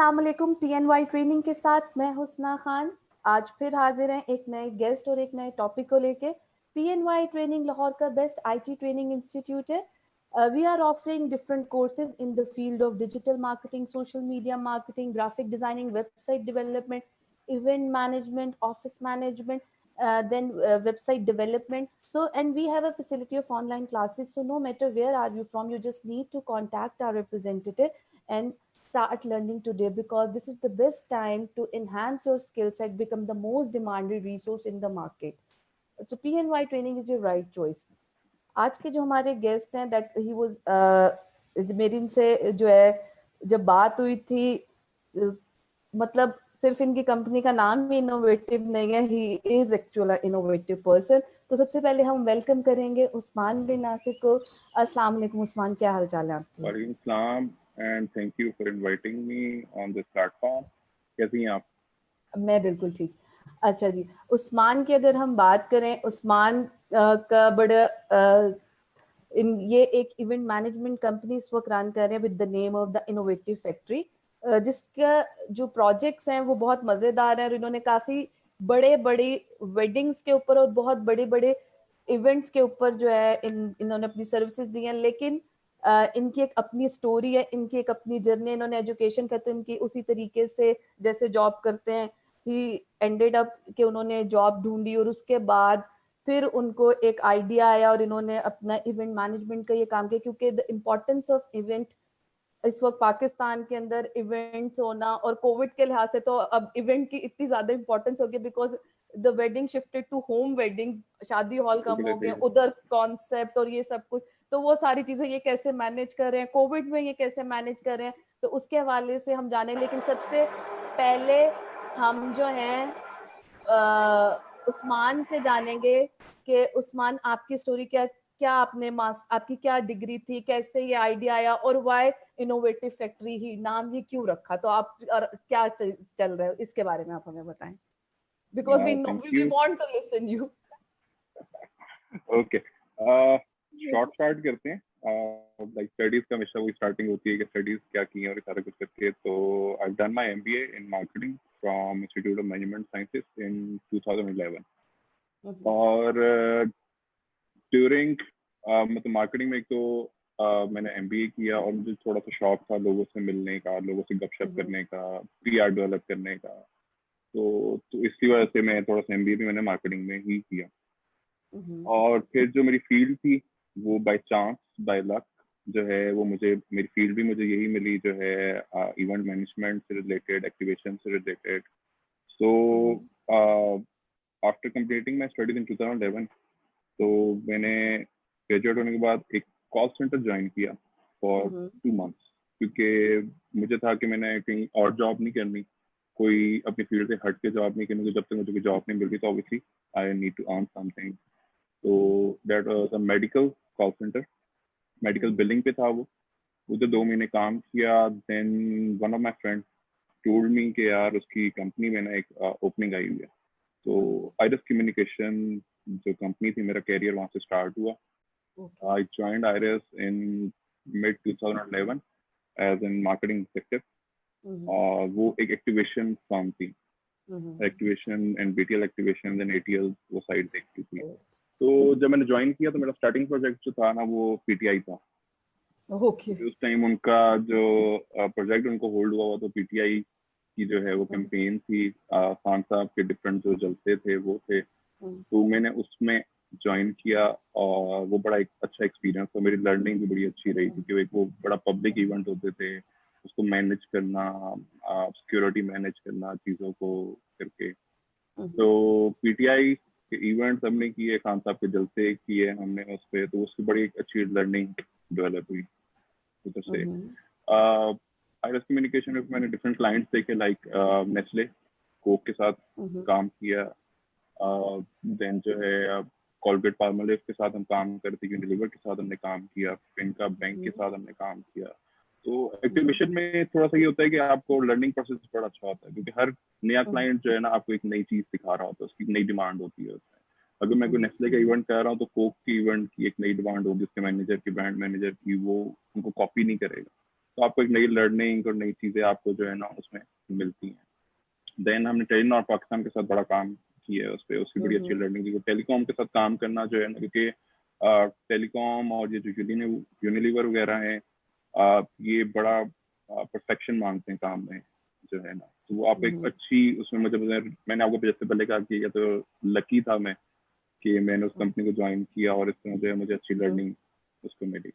अस्सलाम वालेकुम। PNY training के साथ मैं हुस्ना खान आज फिर हाजिर हैं एक नए गेस्ट और एक नए टॉपिक को लेके। PNY ट्रेनिंग लाहौर का बेस्ट IT ट्रेनिंग इंस्टीट्यूट है। We are offering different courses in the field of digital marketing, social media marketing, graphic designing, website development, event management, office management, then website development. So, and we have a facility of online classes. So, no matter where are you from, you just need to contact our representative and start learning today, because this is the best time to enhance your skill set, become the most demanded resource in the market. So, PNY training is your right choice. आज के जो हमारे guest हैं that he was मेरी इनसे जो है जब बात हुई थी, मतलब सिर्फ इनकी कंपनी का नाम ही इनोवेटिव नहीं है, he is actually innovative person. तो सबसे पहले हम वेलकम करेंगे उस्मान बिन नासिर को। अस्सलाम वालेकुम उस्मान, क्या हाल चाल है आपके? वालेकुम सलाम and thank you for inviting me on this platform. कैसी हैं आप? मैं बिल्कुल ठीक। अच्छा जी, उस्मान की अगर हम बात करें, उस्मान का बड़ा ये एक इवेंट मैनेजमेंट कंपनी इस वक्त रन कर रहे हैं with the name of the innovative factory, जिसका जो प्रोजेक्ट्स हैं वो बहुत मजेदार हैं और इन्होंने काफी बड़े बड़े वेडिंग्स के ऊपर और बहुत बड़े बड़े इवेंट्स के ऊपर जो है इन्होंने अपनी सर्विसेज दी हैं। लेकिन इनकी एक अपनी स्टोरी है, इनकी एक अपनी जर्नी। इन्होंने एजुकेशन करते हैं इनकी उसी तरीके से जैसे जॉब करते हैं, ही एंडेड अप कि उन्होंने जॉब ढूंढी और उसके बाद फिर उनको एक आइडिया आया और इन्होंने अपना इवेंट मैनेजमेंट का ये काम किया, क्योंकि द इम्पोर्टेंस ऑफ इवेंट इस वक्त पाकिस्तान के अंदर इवेंट्स होना, और कोविड के लिहाज से तो अब इवेंट की इतनी ज्यादा इम्पोर्टेंस हो गई, because the wedding shifted to home wedding, शादी हॉल कम हो गए, उधर कॉन्सेप्ट और ये सब कुछ। तो वो सारी चीजें ये कैसे मैनेज कर रहे हैं, कोविड में ये कैसे मैनेज कर रहे हैं, तो उसके हवाले से हम जाने। लेकिन सबसे पहले हम जो हैं उस्मान से जानेंगे कि उस्मान आपकी स्टोरी क्या क्या आपकी क्या डिग्री थी, कैसे ये आइडिया आया, और वाई इनोवेटिव फैक्ट्री ही नाम ही क्यों रखा, तो आप और क्या चल रहा है इसके बारे में आप हमें बताएं, because we want to listen you. Okay, short करते हैं। लाइक स्टडीज का हमेशा वही स्टार्टिंग होती है कि स्टडीज क्या की हैं और सारा कुछ करके। तो I done my MBA in marketing from institute of management sciences in 2011। और ड्यूरिंग मतलब मार्केटिंग में एक तो मैंने MBA किया और मुझे थोड़ा सा शौक था लोगों से मिलने का, लोगों से गपशप करने का, PR डेवलप करने का। तो इसी वजह से मैं थोड़ा सा MBA भी मैंने मार्केटिंग में ही किया। और फिर जो मेरी फील्ड थी वो बाय चांस बाय लक जो है वो मेरी फील्ड भी मुझे यही मिली, जो है इवेंट मैनेजमेंट से रिलेटेड, एक्टिवेशन से related. So after completing my studies in 2011, तो मैंने ग्रेजुएट होने के बाद एक कॉल सेंटर ज्वाइन किया फॉर 2 मंथ्स, क्योंकि मुझे था कि मैंने कहीं और जॉब नहीं करनी, कोई अपनी फील्ड से हट के जॉब नहीं करनी। जब तक मुझे कोई जॉब नहीं मिल रही तो obviously I need to earn something. तो that was a medical call centre, medical billing पे था वो। उधर 2 महीने काम किया। Then one of my friend told me कि यार उसकी कंपनी में ना एक ओपनिंग आई हुई है। तो आइरस कम्युनिकेशन जो कंपनी थी, मेरा कैरियर वहाँ से स्टार्ट हुआ। I joined Iris in mid 2011 as an marketing executive. और वो एक एक्टिवेशन फर्म थी, activation and BTL activation then ATL वो साइड देखती थी। तो जब मैंने ज्वाइन किया तो मेरा स्टार्टिंग प्रोजेक्ट जो था ना वो PTI था। उस टाइम उनका जो प्रोजेक्ट उनको होल्ड हुआ तो PTI की जो है वो कैंपेन थी, खान साहब के डिफरेंट जो जलसे थे वो थे। तो मैंने उसमें ज्वाइन किया और वो बड़ा एक अच्छा एक्सपीरियंस था। मेरी लर्निंग भी बड़ी अच्छी रही, क्योंकि वो बड़ा पब्लिक इवेंट होते थे, उसको मैनेज करना, सिक्योरिटी मैनेज करना चीज़ों को करके। तो PTI के इवेंट्स हमने किए, खान साहब के जलसे किए हमने उस पर, तो उसकी बड़ी एक अच्छी लर्निंग डेवलप हुई उधर से। आइरस कम्युनिकेशन में मैंने डिफरेंट क्लाइंट्स देखे, लाइक नेस्ले, कोक के साथ काम किया। देन जो है कॉलगेट पाल्मोलिव के साथ हम काम करते, यूनिलीवर के साथ हमने काम किया, फिनका बैंक के साथ हमने काम किया। तो एक्टिवेशन में थोड़ा सा ये होता है कि आपको लर्निंग प्रोसेस बड़ा अच्छा होता है, क्योंकि हर नया क्लाइंट जो है ना आपको एक नई चीज सिखा रहा होता है, उसकी नई डिमांड होती है उसमें। अगर मैं कोई नेस्ले का इवेंट कर रहा हूँ तो कोक की इवेंट की एक नई डिमांड होगी, उसके मैनेजर की, ब्रांड मैनेजर की, वो उनको कॉपी नहीं करेगा, तो आपको एक नई लर्निंग और नई चीजें आपको जो है ना उसमें मिलती हैं। देन हमने टेलीनॉर पाकिस्तान के साथ बड़ा काम किया है, उस पर उसकी बड़ी अच्छी लर्निंग की। टेलीकॉम के साथ काम करना जो है ना, क्योंकि टेलीकॉम और ये जो यूनिलीवर वगैरह है, ये बड़ा परफेक्शन मांगते हैं काम में जो है ना। तो वो आप एक अच्छी उसमें मैंने आपको जैसे पहले कहा कि या तो लकी था मैं कि मैंने उस कंपनी को ज्वाइन किया और इस तरह जो है मुझे अच्छी लर्निंग उसको मिली।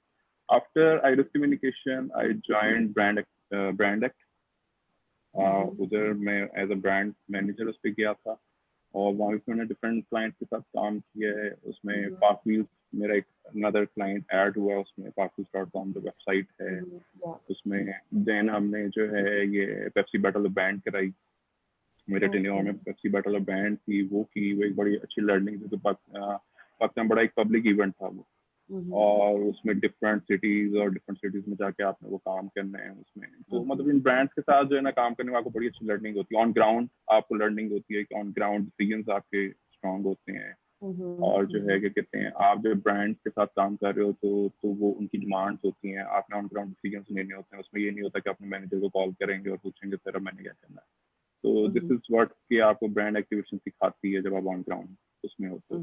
After Iris communication I join brand act. उधर मैं एज अ ब्रांड मैनेजर उस पर गया था और वहाँ पे मैंने डिफरेंट क्लाइंट के साथ काम किया है। उसमें पार्कव्यूज मेरा एक अनदर क्लाइंट ऐड हुआ, उसमें parkviews.com जो वेबसाइट है उसमें। देन हमने जो है ये पेप्सी बैटल ऑफ बैंड कराई, मेरे टेन्योर में पेप्सी बैटल ऑफ बैंड थी, वो एक बड़ी अच्छी लर्निंग थी। तो पाकिस्तान बड़ा एक पब्लिक इवेंट था वो, और उसमें डिफरेंट सिटीज में जाके आपने वो काम करना है उसमें। तो मतलब इन ब्रांड्स के साथ जो है ना काम करने में आपको बड़ी अच्छी लर्निंग होती है। ऑन ग्राउंड आपको लर्निंग होती है कि ऑन ग्राउंड डिसीजंस आपके स्ट्रांग होते हैं। और जो है क्या कहते हैं, आप जब ब्रांड के साथ काम कर रहे हो तो वो उनकी डिमांड्स होती हैं, आपने ऑन ग्राउंड डिसीजंस लेने होते हैं। उसमें ये नहीं होता कि अपने मैनेजर को कॉल करेंगे और पूछेंगे सर मैंने क्या करना है। तो दिस इज व्हाट कि आपको ब्रांड एक्टिवेशन सिखाती है जब आप ऑन ग्राउंड उसमें होते हो।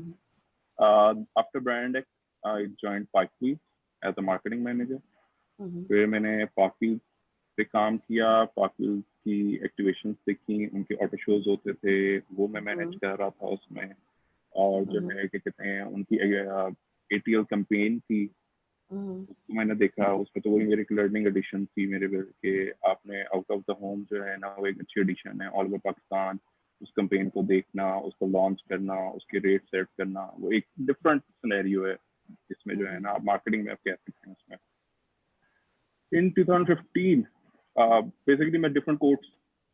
After brand act I joined Parkviews as a marketing manager. फिर मैंने पार्कव्यूज पे काम किया, पार्कव्यूज की एक्टिवेशंस देखी, उनके ऑटो शोज होते थे वो मैं मैनेज कर रहा था उसमें। और जो है क्या कहते हैं उनकी ATL कैंपेन थी, उसको मैंने देखा उसमें। तो वही मेरी लर्निंग एडिशन थी मेरे के आपने आउट ऑफ द होम जो है ना वो एक अच्छी एडिशन है ऑल ओवर पाकिस्तान। उस कैंपेन को देखना, उसको लॉन्च करना, उसके रेट सेट करना, वो एक डिफरेंट सिनेरियो है इसमें जो है ना आप मार्केटिंग में आप कह सकते हैं उसमें। इन 2015 बेसिकली मैं डिफरेंट कोर्स,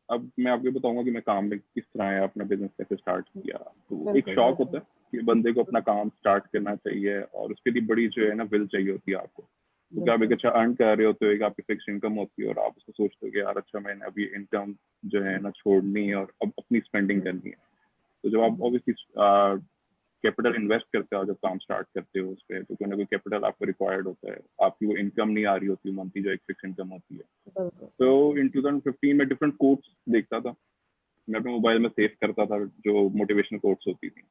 अब मैं आपको बताऊंगा कि मैं काम में किस तरह है अपना बिजनेस कैसे स्टार्ट किया। तो एक शौक होता है कि बंदे को अपना काम स्टार्ट करना चाहिए और उसके लिए बड़ी जो है ना विल चाहिए होती है आपको। क्योंकि आप एक अच्छा अर्न कर रहे होते हो, एक आपकी फिक्स इनकम होती है और आप उसको सोचते हो कि यार अच्छा मैंने अभी इनकम जो है ना छोड़नी है और अब अपनी स्पेंडिंग करनी है। तो जब आप ऑब्वियसली कैपिटल इन्वेस्ट करते हो, जब काम स्टार्ट करते हो उस पर, तो कोई ना कोई कैपिटल आपको रिक्वायर्ड होता है। आपकी वो इनकम नहीं आ रही होती मंथली, जो एक फिक्स इनकम होती है। तो इन 2015 में डिफरेंट कोर्स देखता था, मैं अपने मोबाइल में सेव करता था जो मोटिवेशनल कोर्स होती थी।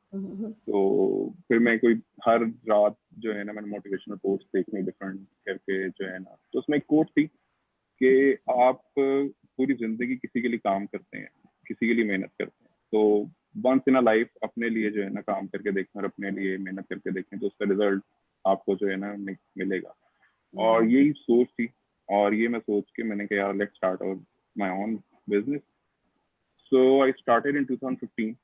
तो फिर मैं कोई हर रात जो है ना मैंने मोटिवेशनल कोर्स देखने डिफरेंट करके जो है ना। तो उसमें एक कोर्स थी कि आप पूरी जिंदगी किसी के लिए काम करते हैं, किसी के लिए मेहनत करते हैं, तो वंस इन अ लाइफ अपने लिए जो है ना काम करके देखें और अपने लिए मेहनत करके देखें, तो उसका रिजल्ट आपको जो है ना मिलेगा। और यही सोच थी, और ये मैं सोच के मैंने कहा यार let's start our my own business. So I started in 2015।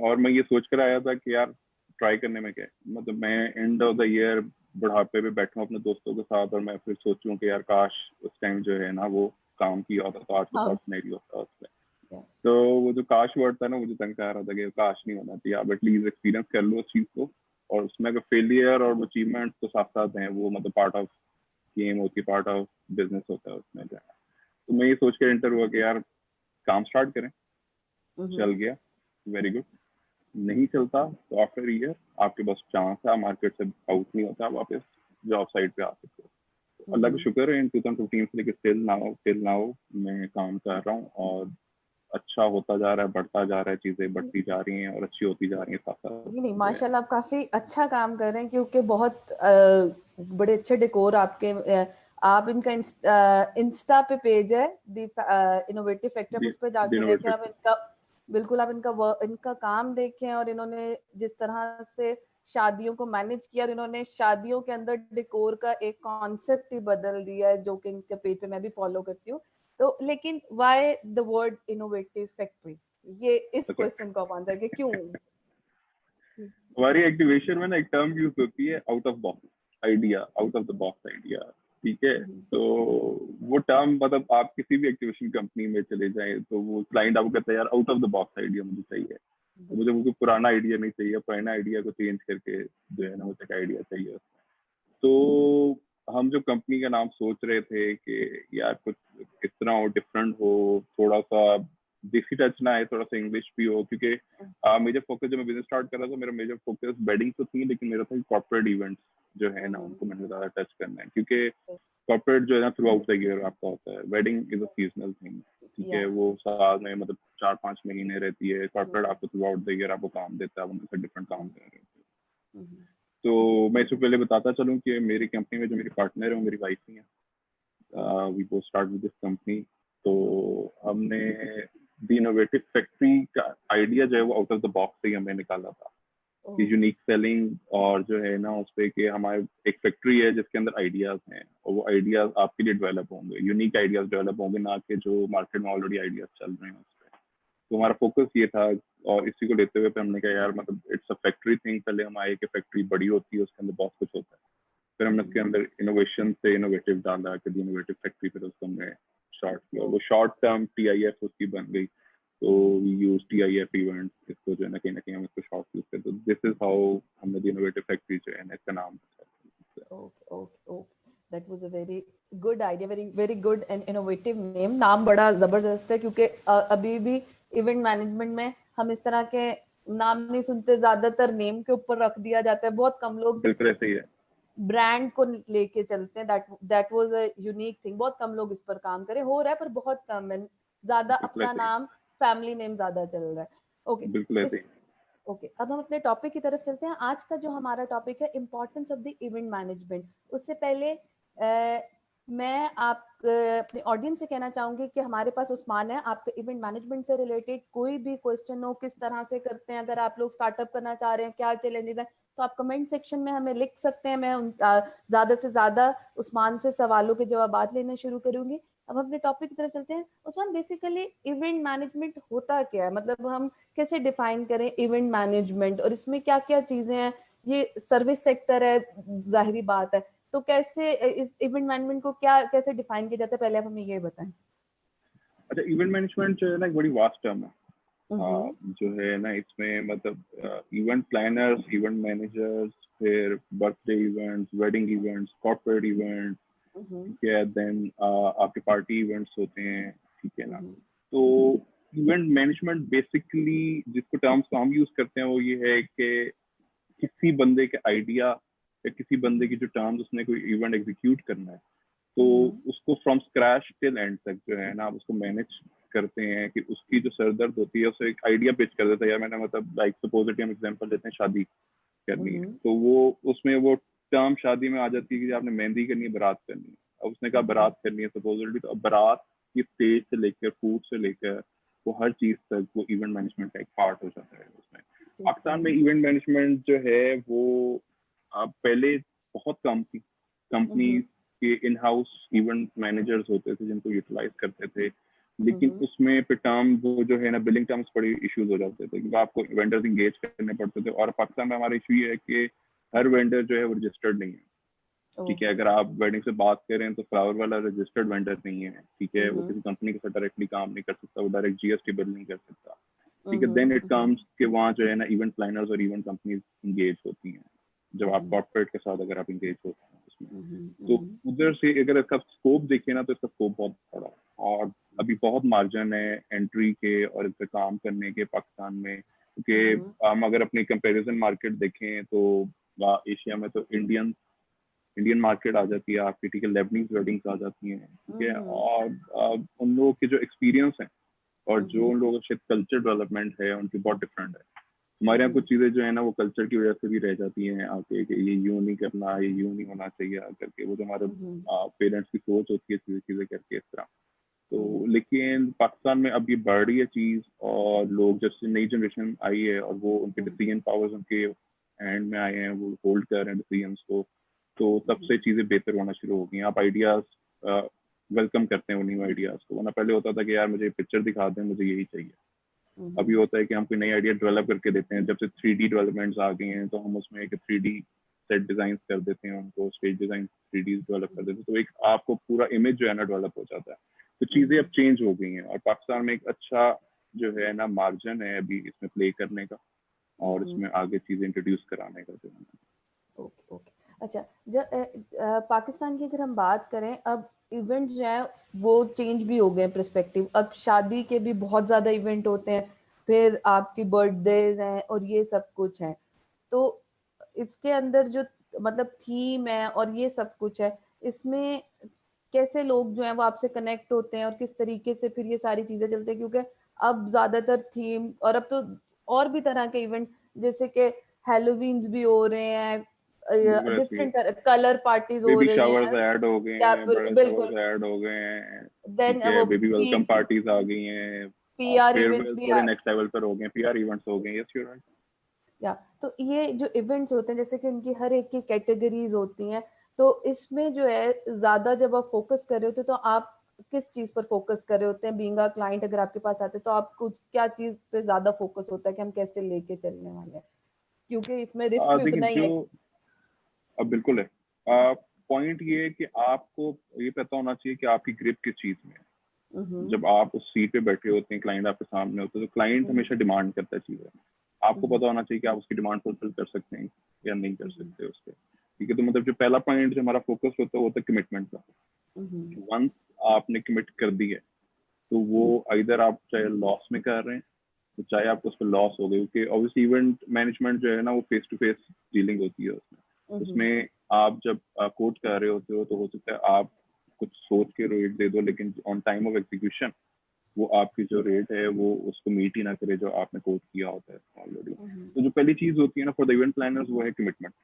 और मैं ये सोच कर आया था कि यार ट्राई करने में क्या है, मतलब मैं एंड ऑफ द ईयर बुढ़ापे पे बैठूं अपने दोस्तों के साथ और मैं फिर सोचूं कि यार काश उस टाइम जो है ना वो काम किया होता तो आज के साथ नहीं होता उसमें। तो वो जो काश वर्ड था ना मुझे तंग कर रहा था कि काश नहीं होना चाहिए, आप एटलीस्ट एक्सपीरियंस कर लो उस चीज को। और उसमें अगर फेलियर और अचीवमेंट तो साथ साथ हैं, वो मतलब पार्ट ऑफ गेम होती है, पार्ट ऑफ बिजनेस होता है उसमें जो है। तो मैं ये सोच कर इंटर हुआ कि यार काम स्टार्ट करें। चल गया, वेरी गुड। नहीं चलता तो आफ्टर ईयर आपके पास चांस है, मार्केट से आउट नहीं होता, वापस जॉब साइट पे आ सकते हो। अल्लाह का शुक्र है इन 2015 से लेकर टिल नाउ मैं काम कर रहा हूँ और अच्छा होता जा रहा है, बढ़ता जा रहा है, चीजें बढ़ती जा रही हैं और अच्छी होती जा रही हैं साथ साथ। नहीं माशाल्लाह आप काफी अच्छा काम कर रहे हैं, क्योंकि बहुत बड़े अच्छे डेकोर आपके आप इनका इंस्टा पे पेज है दी इनोवेटिव फैक्टर, उस पे जाके देखें आप इनका, बिल्कुल आप इनका काम देखें। और इन्होंने जिस तरह से शादियों को मैनेज किया और इन्होंने शादियों के अंदर डेकोर का एक कॉन्सेप्ट ही बदल दिया है, जो कि इनके पेज पे मैं भी फॉलो करती हूँ। तो लेकिन why the word innovative factory, ये इस क्वेश्चन का आंसर कि क्यों? हमारी एक्टिवेशन में ना एक टर्म यूज होती है out of box idea, out of the box idea, ठीक है। तो वो टर्म मतलब आप किसी भी एक्टिवेशन कंपनी में चले जाएं तो वो क्लाइंट आपको कहता है यार out of the box idea मुझे चाहिए। तो मुझे वो पुराना आइडिया नहीं चाहिए, पुराना आइडिया को चेंज करके जो है ना मुझे एक आइडिया चाहिए। तो हम जो कंपनी का नाम सोच रहे थे कि यार कुछ इस तरह हो, डिफरेंट हो, थोड़ा सा देसी टच ना है, थोड़ा सा इंग्लिश भी हो, क्योंकि मेजर फोकस जब मैं बिजनेस स्टार्ट कर रहा था मेरा मेजर फोकस वेडिंग तो थी, लेकिन मेरा था कॉर्पोरेट इवेंट्स जो है ना उनको मैंने ज़्यादा टच करना है, क्योंकि कॉर्पोरेट जो है ना थ्रू आउट द ईयर आपका होता है, wedding is a seasonal thing, ठीक है, वो साल में मतलब 4-5 महीने रहती है, कॉर्पोरेट आपको थ्रू आउट द ईयर आपको काम देता है, उनसे डिफरेंट काम कर रहे हैं। तो मैं इससे पहले बताता चलूँ कि मेरी कंपनी में जो मेरी पार्टनर है वो मेरी वाइफ ही है, we both start with this company. तो हमने द इनोवेटिव फैक्ट्री का आइडिया जो है वो आउट ऑफ द बॉक्स से ही हमें निकाला था, कि यूनिक सेलिंग और जो है ना उस पे कि हमारे एक फैक्ट्री है जिसके अंदर आइडियाज हैं और वो आइडियाज आपके लिए डेवलप होंगे, यूनिक आइडियाज डेवलप होंगे, ना कि जो मार्केट में ऑलरेडी आइडियाज चल रहे हैं उस पर। तो हमारा फोकस ये था और इसी को लेते हुए हमने कहा यार मतलब इट्स अ फैक्ट्री थिंग, पहले हम आए कि फैक्ट्री बड़ी होती है उसके अंदर बहुत कुछ होता है, फिर हमने उसके अंदर इनोवेशन से इनोवेटिव डाला कि इनोवेटिव फैक्ट्री, फिर उसको हमने शॉर्ट किया, वो शॉर्ट टर्म TIF उसकी बन गई। तो वी यूज TIF इवेंट, इसको जो है ना कहीं हम इसको शॉर्ट यूज करते, तो दिस इज हाउ हमने द इनोवेटिव फैक्ट्री जो है ना इसका नाम। Okay, that was a very good idea, very very good and innovative name. नाम बड़ा जबरदस्त है, क्योंकि अभी भी इवेंट मैनेजमेंट में हम इस तरह के नाम नहीं सुनते, ज्यादातर नेम के ऊपर रख दिया जाता है, बहुत कम लोग बिल्कुल ऐसे ही है, ब्रांड को लेके चलते हैं। That was a unique thing, बहुत कम लोग इस पर काम करे, हो रहा है पर बहुत कम है, ज्यादा अपना नाम फैमिली नेम ज्यादा चल रहा है। ओके, बिल्कुल ऐसे ही। ओके, अब हम अपने टॉपिक की तरफ चलते हैं। आज का जो हमारा टॉपिक है importance of the event management. उससे पहले मैं अपने ऑडियंस से कहना चाहूंगी कि हमारे पास उस्मान है, आपके इवेंट मैनेजमेंट से रिलेटेड कोई भी क्वेश्चन हो, किस तरह से करते हैं, अगर आप लोग स्टार्टअप करना चाह रहे हैं, क्या चैलेंजेस है, तो आप कमेंट सेक्शन में हमें लिख सकते हैं। मैं ज्यादा से ज्यादा उस्मान से सवालों के जवाब लेने शुरू करूंगी। अब अपने टॉपिक की तरफ चलते हैं। उस्मान, बेसिकली इवेंट मैनेजमेंट होता क्या है, मतलब हम कैसे डिफाइन करें इवेंट मैनेजमेंट, और इसमें क्या क्या चीजें हैं? ये सर्विस सेक्टर है, जाहिरी बात है, तो कैसे इस इवेंट मैनेजमेंट को क्या कैसे डिफाइन किया जाता है, पहले आप हमें ये बताएं। अच्छा, इवेंट मैनेजमेंट जो है ना एक बड़ी वास्ट टर्म है, जो है ना इसमें मतलब इवेंट प्लानर्स, इवेंट मैनेजर्स, फिर birthday events, wedding events, corporate events, ठीक है, देन आपके पार्टी इवेंट्स होते हैं, ठीक है ना। तो इवेंट मैनेजमेंट बेसिकली जिसको टर्म्स को हम यूज करते हैं वो ये है कि किसी बंदे के आइडिया या किसी बंदे की जो टर्म्स उसने कोई इवेंट एग्जीक्यूट करना है, तो उसको फ्रॉम स्क्रैच टिल एंड तक जो है ना आप उसको मैनेज करते हैं, कि उसकी जो सरदर्द होती है उसे एक आइडिया पिच कर देता है। यार मैंने मतलब लाइक सपोज हम एग्जांपल लेते हैं, शादी करनी है, तो वो उसमें वो टर्म शादी में आ जाती है कि आपने मेहंदी करनी है, बारात करनी है। अब उसने कहा बारात करनी है सपोजली, तो अब बारात की स्टेज से लेकर फूड से लेकर वो हर चीज तक वो इवेंट मैनेजमेंट का एक पार्ट हो जाता है उसमें। पाकिस्तान में इवेंट मैनेजमेंट जो है वो पहले बहुत कम थी, कंपनी के इन हाउस इवेंट मैनेजर्स होते थे जिनको यूटिलाइज करते थे, लेकिन उसमें पे टर्म वो जो है ना बिलिंग टर्म्स बड़े इश्यूज हो जाते थे, क्योंकि आपको वेंडर्स इंगेज करने पड़ते थे। और पाकिस्तान में हमारा इशू ये है कि हर वेंडर जो है वो रजिस्टर्ड नहीं है, ठीक है। अगर आप वेडिंग से बात करें तो फ्लावर वाला रजिस्टर्ड वेंडर नहीं है, ठीक है, वो किसी कंपनी के साथ डायरेक्टली काम नहीं कर सकता, वो डायरेक्ट GST बिल नहीं कर सकता, ठीक है। देन इट कम्स कि वहाँ जो है ना इवेंट प्लानर्स और इवेंट कंपनीज इंगेज होती हैं, जब आप कॉर्पोरेट के साथ अगर आप इंगेज होते हैं उसमें, तो उधर से अगर इसका स्कोप देखिए ना तो इसका स्कोप बहुत बड़ा है और अभी बहुत मार्जिन है एंट्री के और इस पे काम करने के पाकिस्तान में। क्योंकि हम अगर अपनी कंपैरिजन मार्केट देखें तो एशिया में तो इंडियन मार्केट आ जाती है आपकी, ठीक है, लेबनीज वेडिंग्स आ जाती हैं, ठीक है, और उन लोगों के जो एक्सपीरियंस है और जो उन लोगों के कल्चर डेवलपमेंट है उनकी बहुत डिफरेंट है। हमारे यहाँ कुछ चीजें जो है ना वो कल्चर की वजह से भी रह जाती हैं आके, कि ये यूं नहीं करना, ये यूं नहीं होना चाहिए करके, वो जो हमारे पेरेंट्स की सोच होती है चीजें करके इस तरह। तो लेकिन पाकिस्तान में अब ये बढ़ रही है चीज, और लोग जैसे नई जनरेशन आई है और वो उनके डिसीजन पावर्स उनके हैंड में आए हैं, वो होल्ड कर रहे हैं डिसीजंस को, तो तब से चीजें बेहतर होना शुरू हो गई हैं। आप आइडियाज वेलकम करते हैं उन्हीं आइडियाज को, वरना पहले होता था कि यार मुझे पिक्चर दिखा दें, मुझे यही चाहिए। अभी होता है कि हम कोई नई आइडिया डेवलप करके देते हैं। जब से 3D डेवलपमेंट्स आ गई हैं तो हम उसमें एक 3D सेट डिजाइन कर देते हैं, उनको स्टेज डिजाइन 3D डेवलप कर देते हैं, तो एक आपको पूरा इमेज जो है ना डेवलप हो जाता है। तो चीजें अब चेंज हो गई हैं और पाकिस्तान में एक अच्छा जो है ना मार्जिन है अभी इसमें प्ले करने का और इसमें आगे चीजें इंट्रोड्यूस कराने का जो है। ओके ओके, अच्छा, जब पाकिस्तान की अगर हम बात करें, अब इवेंट जो है वो चेंज भी हो गए पर्सपेक्टिव। अब शादी के भी बहुत ज्यादा इवेंट होते हैं, फिर आपकी बर्थडेज हैं और ये सब कुछ है। तो इसके अंदर जो मतलब थीम है और ये सब कुछ है, इसमें कैसे लोग जो है वो आपसे कनेक्ट होते हैं और किस तरीके से फिर ये सारी चीजें चलती है, क्योंकि अब ज्यादातर थीम और अब तो और भी तरह के इवेंट जैसे कि हेलोवीन्स भी हो रहे हैं, बिल्कुल ऐसी है। डिफरेंट कलर पार्टीज हो बेबी रही शावर्स हैं। ऐड हो गए क्या हैं, बड़े बिल्कुल। शावर्स ऐड हो गए हैं, देन ठीक है, वो बेबी पी वेलकम पार्टीज आ गई हैं, पीआर इवेंट्स फेयरवेल भी थोड़े नेक्स्ट लेवल पर हो गए हैं, पीआर इवेंट्स हो गए हैं, यस यू राइट। या तो ये जो इवेंट्स होते हैं जैसे कि इनकी हर एक की कैटेगरीज होती हैं, तो इसमें जो है ज्यादा जब आप फोकस कर रहे होते हैं तो आप किस चीज पर फोकस कर रहे होते हैं? बीइंग अ क्लाइंट अगर आपके पास आते हैं तो आप कुछ क्या चीज पे ज्यादा फोकस होता है कि हम कैसे लेके चलने वाले हैं, क्योंकि इसमें रिस्क भी देखिए उतना ही जो है। अब बिल्कुल है, पॉइंट ये है कि आपको ये पता होना चाहिए कि आपकी ग्रिप किस चीज में है। हम्म। जब आप उस सीट पे बैठे होते हैं, क्लाइंट आपके सामने होते हैं, तो क्लाइंट हम्म। हमेशा डिमांड करता है चीजें, आपको हम्म। पता होना चाहिए कि आप उसकी डिमांड फुलफिल कर सकते हैं या नहीं कर हम्म। सकते उसके, ठीक है। तो मतलब जो पहला पॉइंट जो हमारा फोकस होता है वो होता है कमिटमेंट का। हम्म। वंस आपने कमिट कर दी है तो वो इधर आप चाहे लॉस में कर रहे हैं, तो चाहे आपको उस पर लॉस हो गई, क्योंकि ऑब्वियसली इवेंट मैनेजमेंट जो है ना वो फेस टू फेस डीलिंग होती है उसमें। हम्म। उसमें आप जब कोच कर रहे होते हो तो हो सकता है आप कुछ सोच के रेट दे दो, लेकिन ऑन टाइम ऑफ एग्जीक्यूशन वो आपकी जो रेट है वो उसको मीट ही ना करे जो आपने कोट किया होता है ऑलरेडी। हम्म। तो जो पहली चीज होती है ना फॉर द इवेंट प्लानर्स वो है कमिटमेंट।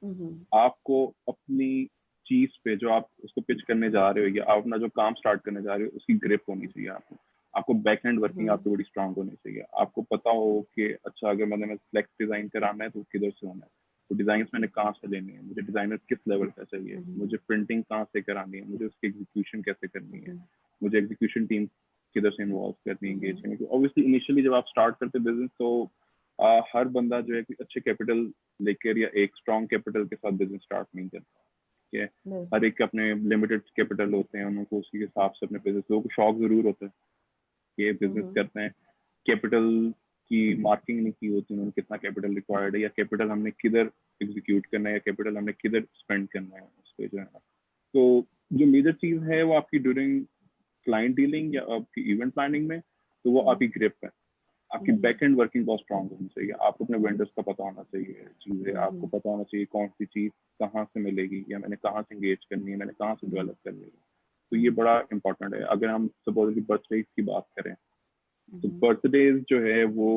हम्म। आपको अपनी चीज पे जो आप उसको पिच करने जा रहे हो या आप अपना जो काम स्टार्ट करने जा रहे हो उसकी ग्रिप होनी चाहिए आपको। आपको बैक एंड वर्किंग हम्म। आपकी बड़ी स्ट्रांग होनी चाहिए। आपको पता हो कि अच्छा अगर मैंने फ्लेक्स डिजाइन कराना है तो किधर से होना है, तो डिजाइन मैंने कहाँ से लेने हैं, मुझे डिजाइनर किस लेवल का चाहिए, हम्म। मुझे प्रिंटिंग कहाँ से करानी है, मुझे उसकी एग्जीक्यूशन कैसे करनी है, हम्म। मुझे एग्जीक्यूशन टीम किधर से इन्वॉल्व करनी है, हम्म। एंगेज करनी है। ऑब्वियसली इनिशियली जब आप स्टार्ट करते बिजनेस तो हर बंदा जो है कोई अच्छे कैपिटल लेकर या एक स्ट्रॉन्ग कैपिटल के साथ बिजनेस स्टार्ट नहीं करता, ठीक है। हर एक के अपने लिमिटेड कैपिटल होते हैं, उनको उसी के हिसाब से अपने बिजनेस, लोगों को शौक जरूर होता है कि ये बिजनेस हम्म। करते हैं, कैपिटल की मार्किंग नहीं की होती उन्होंने कितना कैपिटल रिक्वायर्ड है या कैपिटल हमने किधर एग्जीक्यूट करना है या कैपिटल हमने किधर स्पेंड करना है उस पर जो है ना। तो जो मेजर चीज है वो आपकी ड्यूरिंग क्लाइंट डीलिंग या आपकी इवेंट प्लानिंग में, तो वो आपकी ग्रिप है। आपकी बैक एंड वर्किंग बहुत स्ट्रांग होनी चाहिए, आपको अपने वेंडर्स का पता होना चाहिए चीजें, आपको पता होना चाहिए कौन सी चीज कहाँ से मिलेगी या मैंने कहाँ से एंगेज करनी है, मैंने कहाँ से डेवलप करनी है। तो ये बड़ा इंपॉर्टेंट है। अगर हम सपोज की बर्थडे की बात करें तो बर्थडे जो है वो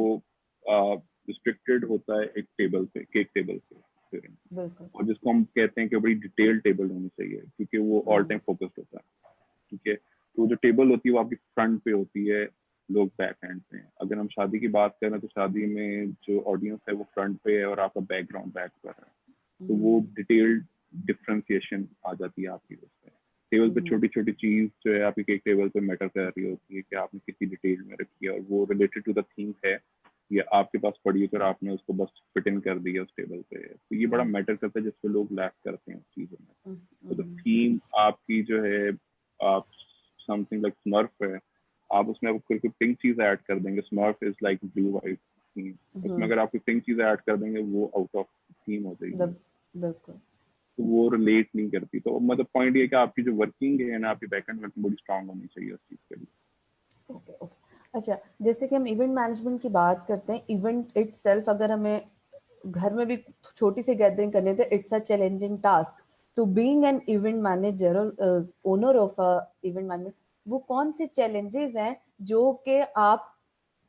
रिस्ट्रिक्टेड होता है एक टेबल पे, केक टेबल पे, बिल्कुल। और जिसको हम कहते हैं कि बड़ी डिटेल टेबल होनी चाहिए क्योंकि वो ऑल टाइम फोकस्ड होता है, ठीक है। तो जो टेबल होती है वो आपकी फ्रंट पे होती है, लोग बैक हैंड पे हैं। अगर हम शादी की बात करें तो शादी में जो ऑडियंस है वो फ्रंट पे है और आपका बैकग्राउंड बैक पर है, तो वो डिटेल्ड डिफ्रेंसिएशन आ जाती है आपकी उसमें। टेबल पे छोटी छोटी चीज जो है आपकी केक टेबल पे मैटर कर रही होती है कि आपने किसी डिटेल में रखी है और वो रिलेटेड टू द थीम है या आपके पास पड़ी है तो आपने उसको बस फिट इन कर दिया उस टेबल पे। तो ये बड़ा मैटर करता है जिसपे लोग लैक करते हैं उस चीजों में। तो थीम आपकी जो है आप समथिंग लाइक स्मर्फ है, आप उसमें कोई कोई पिंक चीज ऐड कर देंगे, smurf is like blue white theme, उसमें अगर आप कोई पिंक चीज ऐड कर देंगे वो आउट ऑफ थीम हो जाएगी, बिल्कुल। तो वो रिलेट नहीं करती। तो मतलब पॉइंट ये कि आपकी जो वर्किंग है ना, आपकी बैकएंड वर्किंग बड़ी स्ट्रांग होनी चाहिए उस चीज के लिए। Okay okay. अच्छा, जैसे कि हम इवेंट मैनेजमेंट की बात करते हैं, इवेंट इटसेल्फ अगर हमें घर में भी छोटी सी गैदरिंग करनी है तो इट्स अ चैलेंजिंग टास्क। तो बीइंग एन इवेंट मैनेजर और owner of a event management, वो कौन से चैलेंजेस हैं जो कि आप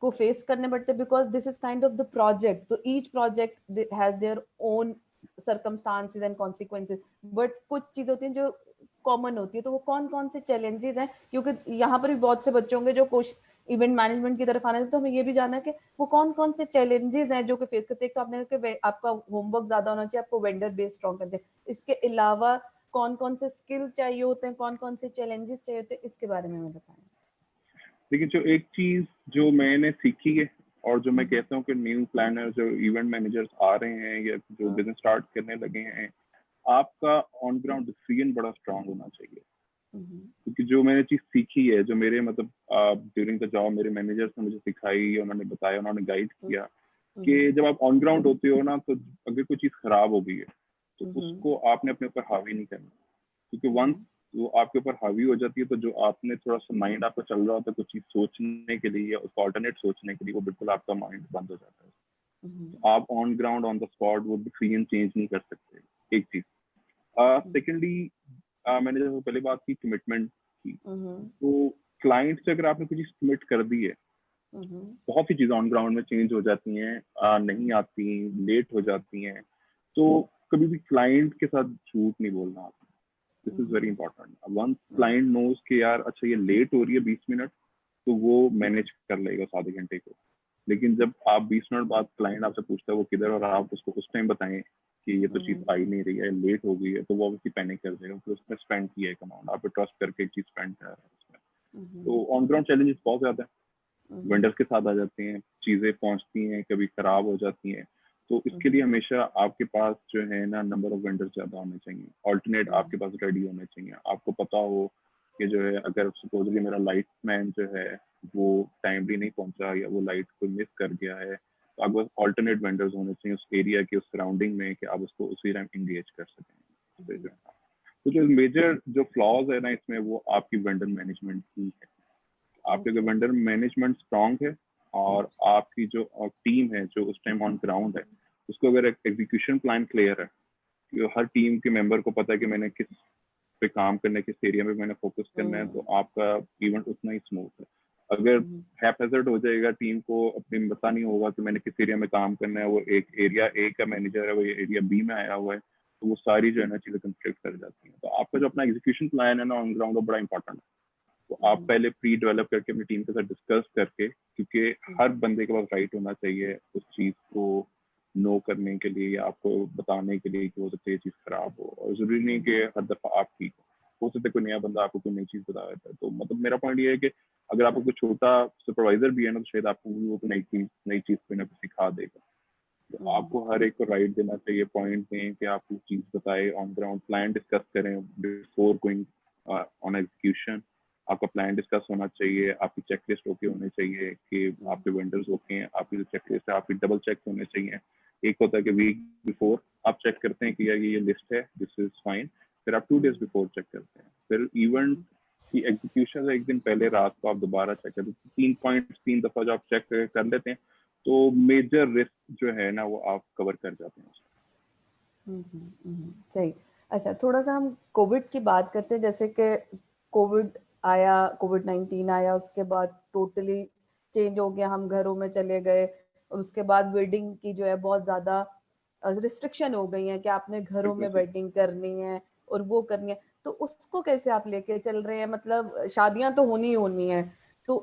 को फेस करने पड़ते हैं? Because this is kind of the project, तो each project has their own circumstances and consequences, but कुछ चीजें होती हैं जो कॉमन होती है, तो वो कौन कौन से चैलेंजेस हैं? क्योंकि यहाँ पर भी बहुत से बच्चे होंगे जो इवेंट मैनेजमेंट की तरफ आने हैं, तो हमें ये भी जानना है कि वो कौन कौन से चैलेंजेस हैं जो कि फेस करते हैं। तो आपने कहा कि आपका होमवर्क ज्यादा होना चाहिए, आपको वेंडर बेस स्ट्रॉन्ग करते हैं, इसके अलावा कौन कौन से स्किल चाहिए होते हैं, कौन कौन से चैलेंजेस चाहिए होते हैं, इसके बारे में हमें बताएं। देखिए जो एक चीज जो मैंने सीखी है और जो मैं कहता हूँ कि न्यू प्लानर जो इवेंट मैनेजर्स आ रहे हैं या जो बिजनेस स्टार्ट करने लगे हैं, आपका ऑन ग्राउंड डिसीजन बड़ा स्ट्रांग होना चाहिए। क्योंकि जो मैंने चीज सीखी है, जो मेरे मतलब ड्यूरिंग द जॉब मेरे मैनेजर्स ने मुझे सिखाई, उन्होंने बताया, उन्होंने गाइड किया कि जब आप ऑन ग्राउंड होते हो ना, तो अगर कोई चीज खराब हो गई है तो उसको आपने अपने ऊपर हावी नहीं करना, क्योंकि वंस वो आपके ऊपर हावी हो जाती है तो जो आपने थोड़ा सा माइंड आपका चल रहा होता है कुछ चीज सोचने के लिए या उसको ऑल्टरनेट सोचने के लिए, वो बिल्कुल आपका माइंड बंद हो जाता है। तो आप on ground on the spot वो डिसीजन चेंज नहीं कर सकते। एक चीज। सेकेंडली मैंने जैसे पहले बात की कमिटमेंट की, तो क्लाइंट से अगर आपने कुछ चीज कमिट कर दी है, बहुत सी चीजें ऑन ग्राउंड में चेंज हो जाती हैं, नहीं आती, लेट हो जाती हैं, तो कभी भी क्लाइंट के साथ झूठ नहीं बोलना आपने। This is very important. Once client knows कि यार अच्छा ये लेट हो रही है 20 मिनट, तो वो मैनेज कर लेगा उस आधे घंटे को। लेकिन जब आप 20 मिनट बाद क्लाइंट आपसे पूछता है वो किधर, और आप उसको उस टाइम बताएं कि ये तो चीज आई नहीं रही है, लेट हो गई है, तो वो ऑब्वियसली पैनिक कर देगा, फिर उसने स्पेंड किया है अमाउंट, आप पे ट्रस्ट करके एक चीज स्पेंड कर रहा है उसमें। तो ऑन ग्राउंड चैलेंजेस बहुत ज्यादा है, वेंडर्स के साथ आ जाते हैं, चीजें पहुंचती हैं, कभी खराब हो जाती हैं, तो इसके लिए हमेशा आपके पास जो है ना नंबर ऑफ वेंडर्स ज्यादा होने चाहिए, ऑल्टरनेट आपके पास रेडी होने चाहिए। आपको पता हो कि जो है अगर सपोजली मेरा लाइट मैन जो है वो टाइमली नहीं पहुंचा या वो लाइट को मिस कर गया है, तो आपके पास ऑल्टरनेट वेंडर्स होने चाहिए उस एरिया के, उस सराउंडिंग में, कि आप उसको उसी टाइम इंगेज कर सकें। तो जो मेजर जो फ्लॉज है ना इसमें, वो आपकी वेंडर मैनेजमेंट की है। आपके अगर वेंडर मैनेजमेंट स्ट्रांग है और आपकी जो टीम है जो उस टाइम ऑन ग्राउंड है, उसको अगर एग्जीक्यूशन प्लान क्लियर है, कि हर टीम के मेंबर को पता है कि मैंने किस पे काम करना है, किस एरिया में मैंने फोकस करना है, तो आपका इवेंट उतना ही स्मूथ है। अगर हैपहैज़र्ड हो जाएगा, टीम को अपने पता नहीं होगा कि मैंने किस एरिया में काम करना है, वो एक एरिया ए का मैनेजर है, वो एरिया बी में आया हुआ है, तो वो सारी जो है ना चीजें कंफ्लिक्ट कर जाती हैं। तो आपका जो अपना एग्जीक्यूशन प्लान है ना ऑन ग्राउंड, वो बड़ा इंपॉर्टेंट है। तो आप पहले प्री डेवलप करके अपनी टीम के साथ डिस्कस करके, क्योंकि हर बंदे के पास राइट होना चाहिए उस चीज को नो करने के लिए या आपको बताने के लिए कि हो सकता है ये चीज खराब हो, और जरूरी नहीं कि हर दफा आप ठीक हो सकता है कोई नया बंदा आपको कोई नई चीज बता देता है। तो मतलब मेरा पॉइंट ये है कि अगर आपको कोई छोटा सुपरवाइजर भी है ना, तो शायद आपको भी वो नई चीज कोई ना कोई सिखा देगा। तो आपको हर एक को राइट देना चाहिए, पॉइंट दें कि आपको चीज बताए, ऑन ग्राउंड प्लान डिस्कस करें बिफोर गोइंग ऑन एग्जीक्यूशन। आपका प्लान डिस्कस होना चाहिए, आपकी चेकलिस्ट ओके होने चाहिए कि आपके वेंडर्स ओके हैं, आपकी जो चेकलिस्ट है आपकी डबल चेक होने चाहिए। एक होता है कि वीक बिफोर आप चेक करते हैं कि यार ये लिस्ट है, दिस इज फाइन, फिर आप 2 डेज बिफोर चेक करते हैं, फिर इवेंट की एग्जीक्यूशन से एक दिन पहले रात को आप दोबारा चेक करते हैं। 3 पॉइंट 3 दफा जो आप चेक कर लेते हैं, तो मेजर रिस्क जो है ना वो आप कवर कर जाते हैं। सही। अच्छा, थोड़ा सा हम कोविड की बात करते हैं। जैसे कि कोविड आया, कोविड-19 आया, उसके बाद टोटली चेंज हो गया, हम घरों में चले गए, और उसके बाद वेडिंग की जो है बहुत ज़्यादा रिस्ट्रिक्शन हो गई है कि आपने घरों में वेडिंग करनी है और वो करनी है। तो उसको कैसे आप लेके चल रहे हैं? मतलब शादियां तो होनी ही होनी है, तो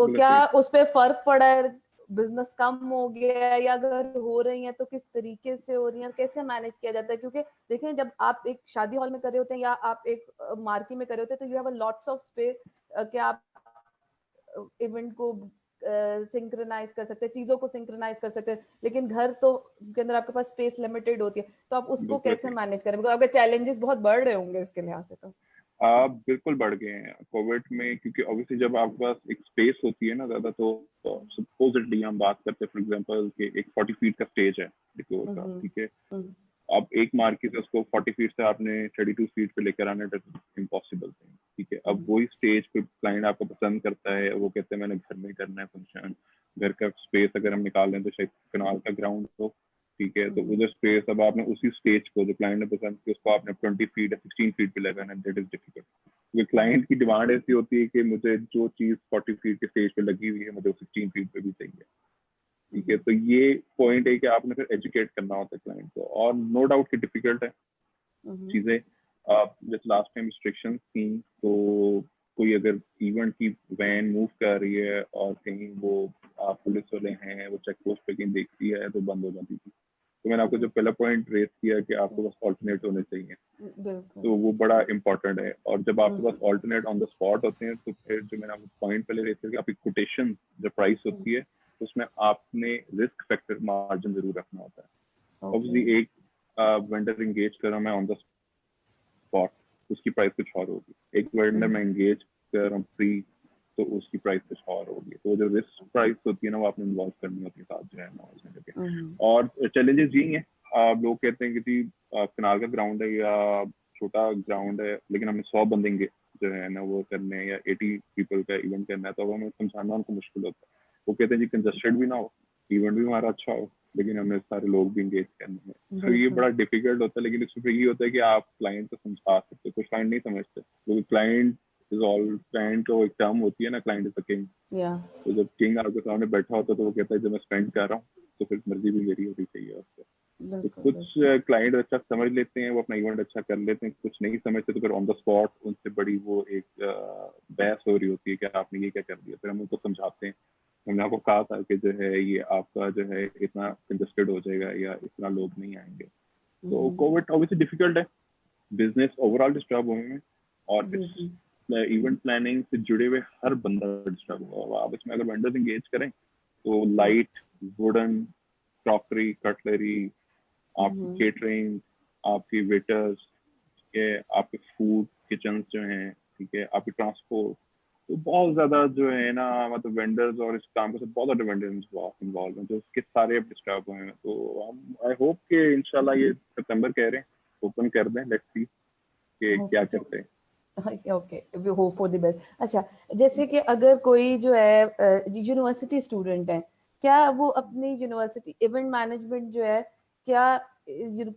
क्या उस पे फर्क पड़ा है? बिजनेस कम हो गया है, या अगर हो रही है तो किस तरीके से हो रही है, कैसे मैनेज किया जाता है? क्योंकि देखें, जब आप एक शादी हॉल में कर रहे होते हैं या आप एक मार्केट में कर रहे होते हैं, तो you have a lots of space कि आप इवेंट को सिंक्रोनाइज कर सकते हैं, चीजों को सिंक्रोनाइज कर सकते हैं, लेकिन घर तो के अंदर आपके पास स्पेस लिमिटेड होती है, तो आप उसको कैसे मैनेज करें? बिकॉज आपके चैलेंजेस बहुत बढ़ रहे होंगे इसके लिहाज से। तो बिल्कुल बढ़ गए हैं कोविड में, क्योंकि ऑब्वियसली जब आपके पास एक स्पेस होती है ना ज्यादा, तो सपोजिटली हम बात करते हैं फॉर एग्जांपल कि एक 40 फीट का स्टेज है डिकोर का, ठीक है। अब एक मार्केट है, उसको 40 फीट से आपने 32 फीट पे लेकर आना इम्पॉसिबल थिंग, ठीक है। अब वही स्टेज पे क्लाइंट आपको पसंद करता है, वो कहते हैं मैंने घर में करना है फंक्शन, घर का स्पेस अगर हम निकाल लें तो शायद कनाल का ग्राउंड हो, ठीक है। तो उधर स्पेस अब आपने उसी स्टेज को जो क्लाइंट ने पसंद किया उसको आपने 20 फीट या 16 फीट पे लगाना है, दैट इज डिफिकल्ट। क्योंकि क्लाइंट की डिमांड ऐसी होती है कि मुझे जो चीज 40 फीट के स्टेज पे लगी हुई है मुझे 16 फीट पे भी चाहिए, ठीक है। तो ये पॉइंट है कि आपने फिर एजुकेट करना होता है क्लाइंट को, और नो डाउट कि डिफिकल्ट है चीजें। जैसे लास्ट टाइम रिस्ट्रिक्शन थी, तो कोई अगर इवेंट की वैन मूव कर रही है और कहीं वो पुलिस वाले हैं, वो चेक पोस्ट पे कहीं देखती है तो बंद हो जाती थी। तो मैंने आपको जो पहला पॉइंट रेस किया कि आपको बस ऑल्टरनेट होने चाहिए, तो वो बड़ा इंपॉर्टेंट है। और जब आपके पास ऑल्टरनेट ऑन द स्पॉट होते हैं, तो फिर जो मैंने आपको पॉइंट पहले रेस किया कि आपकी कोटेशन जो प्राइस होती है, उसमें आपने रिस्क फैक्टर मार्जिन जरूर रखना होता है। ऑब्वियसली एक वेंडर एंगेज कर रहा हूं मैं ऑन द स्पॉट, उसकी प्राइस कुछ और होगी। एक वेंडर मैं एंगेज कर रहा हूँ फ्री, तो उसकी प्राइस कुछ और होगी। तो जो रिस्क प्राइस होती है ना, वो आपने इन्वॉल्व करनी होती है साथ जो है ना उसमें करके। और चैलेंजेस यही है, लोग कहते हैं कि जी कनाल का ग्राउंड है या छोटा ग्राउंड है, लेकिन हमें 100 बंदे जो है ना वो करने हैं या 80 पीपल का इवेंट करना है, तो हमें समझाना उनको मुश्किल होता है। वो कहते हैं जी कंजस्टेड भी ना हो, इवेंट भी हमारा अच्छा हो, लेकिन हमें सारे लोग भी इंगेज करने हैं। तो ये बिल्कुल। बड़ा डिफिकल्ट होता है, लेकिन इसमें ये होता है कि आप क्लाइंट को समझा सकते हो। कुछ क्लाइंट नहीं समझते, क्योंकि क्लाइंट को एक टर्म होती है ना, क्लाइंट इज द किंग। या तो जब किंग आपके सामने बैठा होता है तो वो कहता है जब मैं स्पेंड कर रहा हूँ तो फिर मर्जी भी मेरी होनी चाहिए उससे। तो बिल्कुल कुछ बिल्कुल। क्लाइंट अच्छा समझ लेते हैं, वो अपना इवेंट अच्छा कर लेते हैं, कुछ नहीं समझते तो फिर ऑन द स्पॉट उनसे बड़ी वो एक बहस हो रही होती है कि आपने ये क्या कर दिया। फिर हम उनको समझाते हैं, हमने आपको कहा था कि जो है ये आपका जो है इतना कंजस्टेड हो जाएगा या इतना लोग नहीं आएंगे। तो कोविड ऑब्वियसली डिफिकल्ट है, बिजनेस ओवरऑल डिस्टर्ब हुए हैं, और जी इस जी। इवेंट प्लानिंग से जुड़े हुए हर बंदा डिस्टर्ब हुआ। आप इसमें अगर वेंडर्स एंगेज करें तो लाइट, वुडन, क्रॉकरी, कटलरी, आपकी केटरिंग, आपकी वेटर्स, ठीक है, आपके फूड किचन जो हैं, ठीक है, आपकी ट्रांसपोर्ट, तो बहुत ज्यादा जो है ना, मतलब वेंडर्स और इस काम के साथ बहुत ज्यादा वेंडर्स इन्वॉल्व हैं, तो उसके सारे अब डिस्टर्ब हुए हैं। तो हम आई होप कि इंशाल्लाह ये सितंबर कह रहे हैं ओपन कर दें, लेट्स सी कि क्या ओके करते हैं। Okay, we hope for the best. अच्छा, जैसे कि अगर कोई जो है यूनिवर्सिटी स्टूडेंट है, क्या वो अपनी यूनिवर्सिटी इवेंट मैनेजमेंट जो है, क्या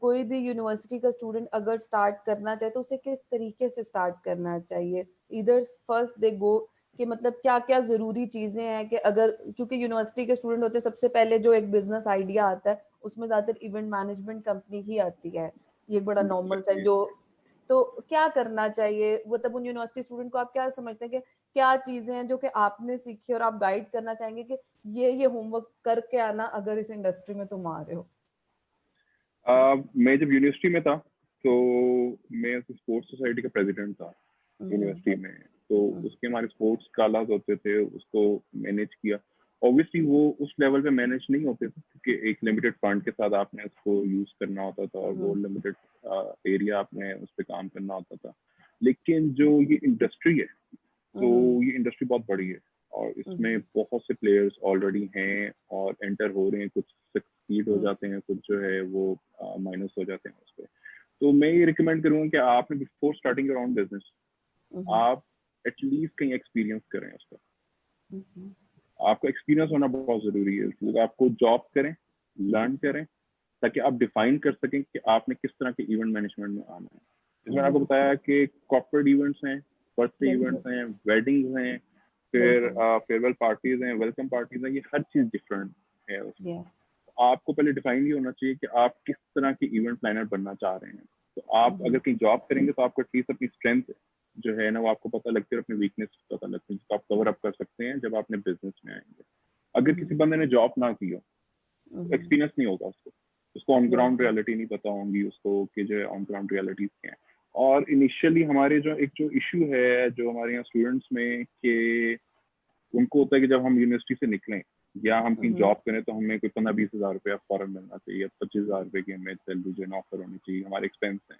कोई भी यूनिवर्सिटी का स्टूडेंट अगर स्टार्ट करना चाहे तो उसे किस तरीके से स्टार्ट करना चाहिए? इधर फर्स्ट दे गो कि मतलब क्या क्या जरूरी चीजें हैं कि अगर, क्योंकि यूनिवर्सिटी के स्टूडेंट होते हैं, सबसे पहले जो एक बिजनेस आइडिया आता है उसमें ज्यादातर इवेंट मैनेजमेंट कंपनी ही आती है, ये बड़ा नॉर्मल सा है। जो तो क्या करना चाहिए, वो तब उन यूनिवर्सिटी स्टूडेंट को आप क्या समझते हैं कि क्या चीजें हैं जो कि आपने सीखी और आप गाइड करना चाहेंगे कि ये होमवर्क करके आना अगर इस इंडस्ट्री में तुम आ रहे हो? मैं जब यूनिवर्सिटी में था तो मैं स्पोर्ट्स सोसाइटी का प्रेसिडेंट था हम्म यूनिवर्सिटी में। तो हम्म उसके हमारे स्पोर्ट्स कालाज होते थे, उसको मैनेज किया। ऑब्वियसली वो उस लेवल पे मैनेज नहीं होते थे, क्योंकि एक लिमिटेड फंड के साथ आपने उसको यूज करना होता था, और वो हम्म लिमिटेड एरिया आपने उस पर काम करना होता था। लेकिन जो ये इंडस्ट्री है, तो हम्म ये इंडस्ट्री बहुत बड़ी है, और इसमें हम्म बहुत से प्लेयर्स ऑलरेडी हैं और एंटर हो रहे हैं। कुछ सक्सीड हो हम्म जाते हैं, कुछ जो है वो माइनस हो जाते हैं उस पर। तो मैं ये रिकमेंड करूंगा कि आपने before starting your own business, hmm आप एटलीस्ट कहीं एक्सपीरियंस करें उसका। हम्म आपका एक्सपीरियंस होना बहुत जरूरी है, इसलिए आपको जॉब करें, लर्न करें, ताकि आप डिफाइन कर सकें कि आपने किस तरह के इवेंट मैनेजमेंट में आना है। इसमें आपको बिल्कुल बताया कि कॉर्पोरेट इवेंट्स हैं, बर्थडे बिल्कुल इवेंट्स हैं, वेडिंग्स हैं, फिर बिल्कुल। फेयरवेल पार्टीज हैं, वेलकम पार्टीज हैं, ये हर चीज डिफरेंट है उसमें। या तो आपको पहले डिफाइन ये होना चाहिए कि आप किस तरह की इवेंट प्लानर बनना चाह रहे हैं। तो आप अगर कहीं जॉब करेंगे तो आपको एटलीस्ट अपनी स्ट्रेंथ जो है ना वो आपको पता लगती है, और अपनी वीकनेस पता लगती है, जिसको आप कवर अप कर सकते हैं जब आपने बिजनेस में आएंगे। अगर किसी बंदे ने जॉब ना की हो, एक्सपीरियंस नहीं होगा उसको, उसको ऑन ग्राउंड बिल्कुल। रियलिटी नहीं पता होंगी उसको कि जो है ऑन ग्राउंड रियलिटीज क्या है। और इनिशियली हमारे जो इशू है जो हमारे यहाँ स्टूडेंट्स में, कि उनको होता है कि जब हम यूनिवर्सिटी से निकलें या हम कहीं जॉब करें तो हमें कोई 15-20 हज़ार रुपया फॉरन मिलना चाहिए, 25 हज़ार रुपये की हमें सैलरी जो है ऑफर होनी चाहिए, हमारे एक्सपेंस हैं।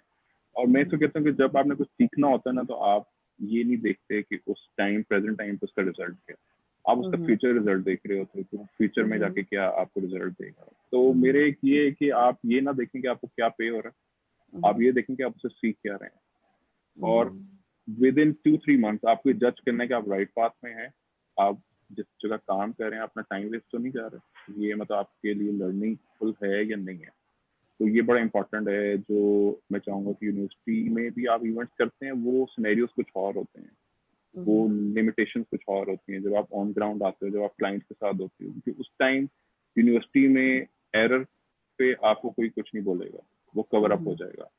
और मैं तो कहता हूँ कि जब आपने कुछ सीखना होता है ना, तो आप ये नहीं देखते कि उस टाइम प्रेजेंट टाइम पे उसका रिजल्ट क्या है, आप उसका फ्यूचर रिजल्ट देख रहे होते हो कि फ्यूचर में जाके क्या आपको रिजल्ट देगा। तो मेरे एक ये है कि आप ये ना देखें कि आपको क्या पे हो रहा है, आप ये देखें कि आप उससे सीख क्या रहे हैं। और विद इन 2-3 मंथ्स आपको जज करना है कि आप राइट पाथ में हैं, आप जिस जगह काम कर रहे हैं अपना टाइम वेस्ट तो नहीं कर रहे, ये मतलब आपके लिए लर्निंग फुल है या नहीं है। तो ये बड़ा इंपॉर्टेंट है। जो मैं चाहूंगा कि यूनिवर्सिटी में भी आप इवेंट्स करते हैं, वो सिनेरियोस कुछ और होते हैं, वो लिमिटेशंस कुछ और होती हैं जब आप ऑन ग्राउंड आते हो, जब आप क्लाइंट्स के साथ होते हो, क्योंकि उस टाइम यूनिवर्सिटी में एरर पे आपको कोई कुछ नहीं बोलेगा, वो कवर अप हो जाएगा।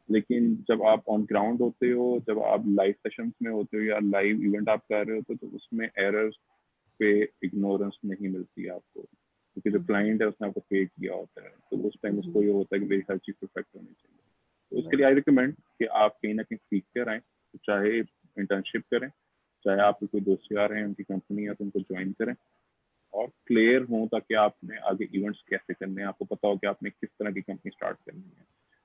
लेकिन जब आप ऑन ग्राउंड होते हो, जब आप लाइव सेशंस में होते हो या लाइव इवेंट आप कर रहे होते हो, तो उसमें एरर्स पे इग्नोरेंस नहीं मिलती है आपको, क्योंकि जो क्लाइंट है उसने आपको पे किया होता है, तो उस टाइम उसको ये होता है कि मेरी हर चीज परफेक्ट होनी चाहिए। तो उसके लिए आई रिकमेंड कि आप कहीं ना कहीं सीख कर आए, तो चाहे इंटर्नशिप करें, चाहे आपके कोई दोस्त यार हैं उनकी कंपनी है तो उनको ज्वाइन करें, और क्लियर हो ताकि आपने आगे इवेंट्स कैसे करने हैं, आपको पता हो कि आपने किस तरह की कंपनी स्टार्ट करनी है,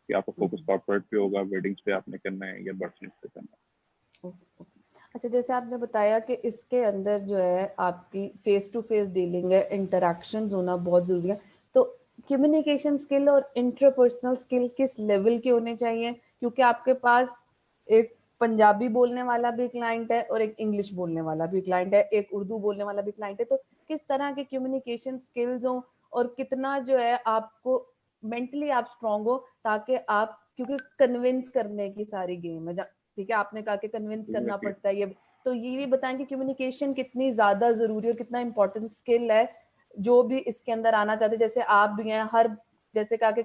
कि आपका फोकस कॉर्पोरेट पे होगा, वेडिंग्स पे आपने करना है या बर्थडे पे करना ओके। अच्छा, जैसे आपने बताया कि इसके अंदर जो है आपकी फेस टू फेस डीलिंग है, इंटरेक्शंस होना बहुत जरूरी है, तो कम्युनिकेशन स्किल और इंटरपर्सनल स्किल किस लेवल के होने चाहिए? क्योंकि आपके पास एक पंजाबी बोलने वाला भी क्लाइंट है और एक इंग्लिश बोलने वाला भी क्लाइंट है, एक उर्दू बोलने वाला भी क्लाइंट है, तो किस तरह के कम्युनिकेशन स्किल्स हो और कितना जो है आपको मेंटली आप स्ट्रांग हो, ताकि आप, क्योंकि कन्विंस करने की सारी गेम है, ठीक है, आपने कहा कि कन्विंस करना पड़ता है, ये तो ये भी बताएं कि कम्युनिकेशन कितनी ज्यादा जरूरी और कितना इंपॉर्टेंट स्किल है जो भी इसके अंदर आना चाहते, जैसे आप भी हैं, हर जैसे कहा कि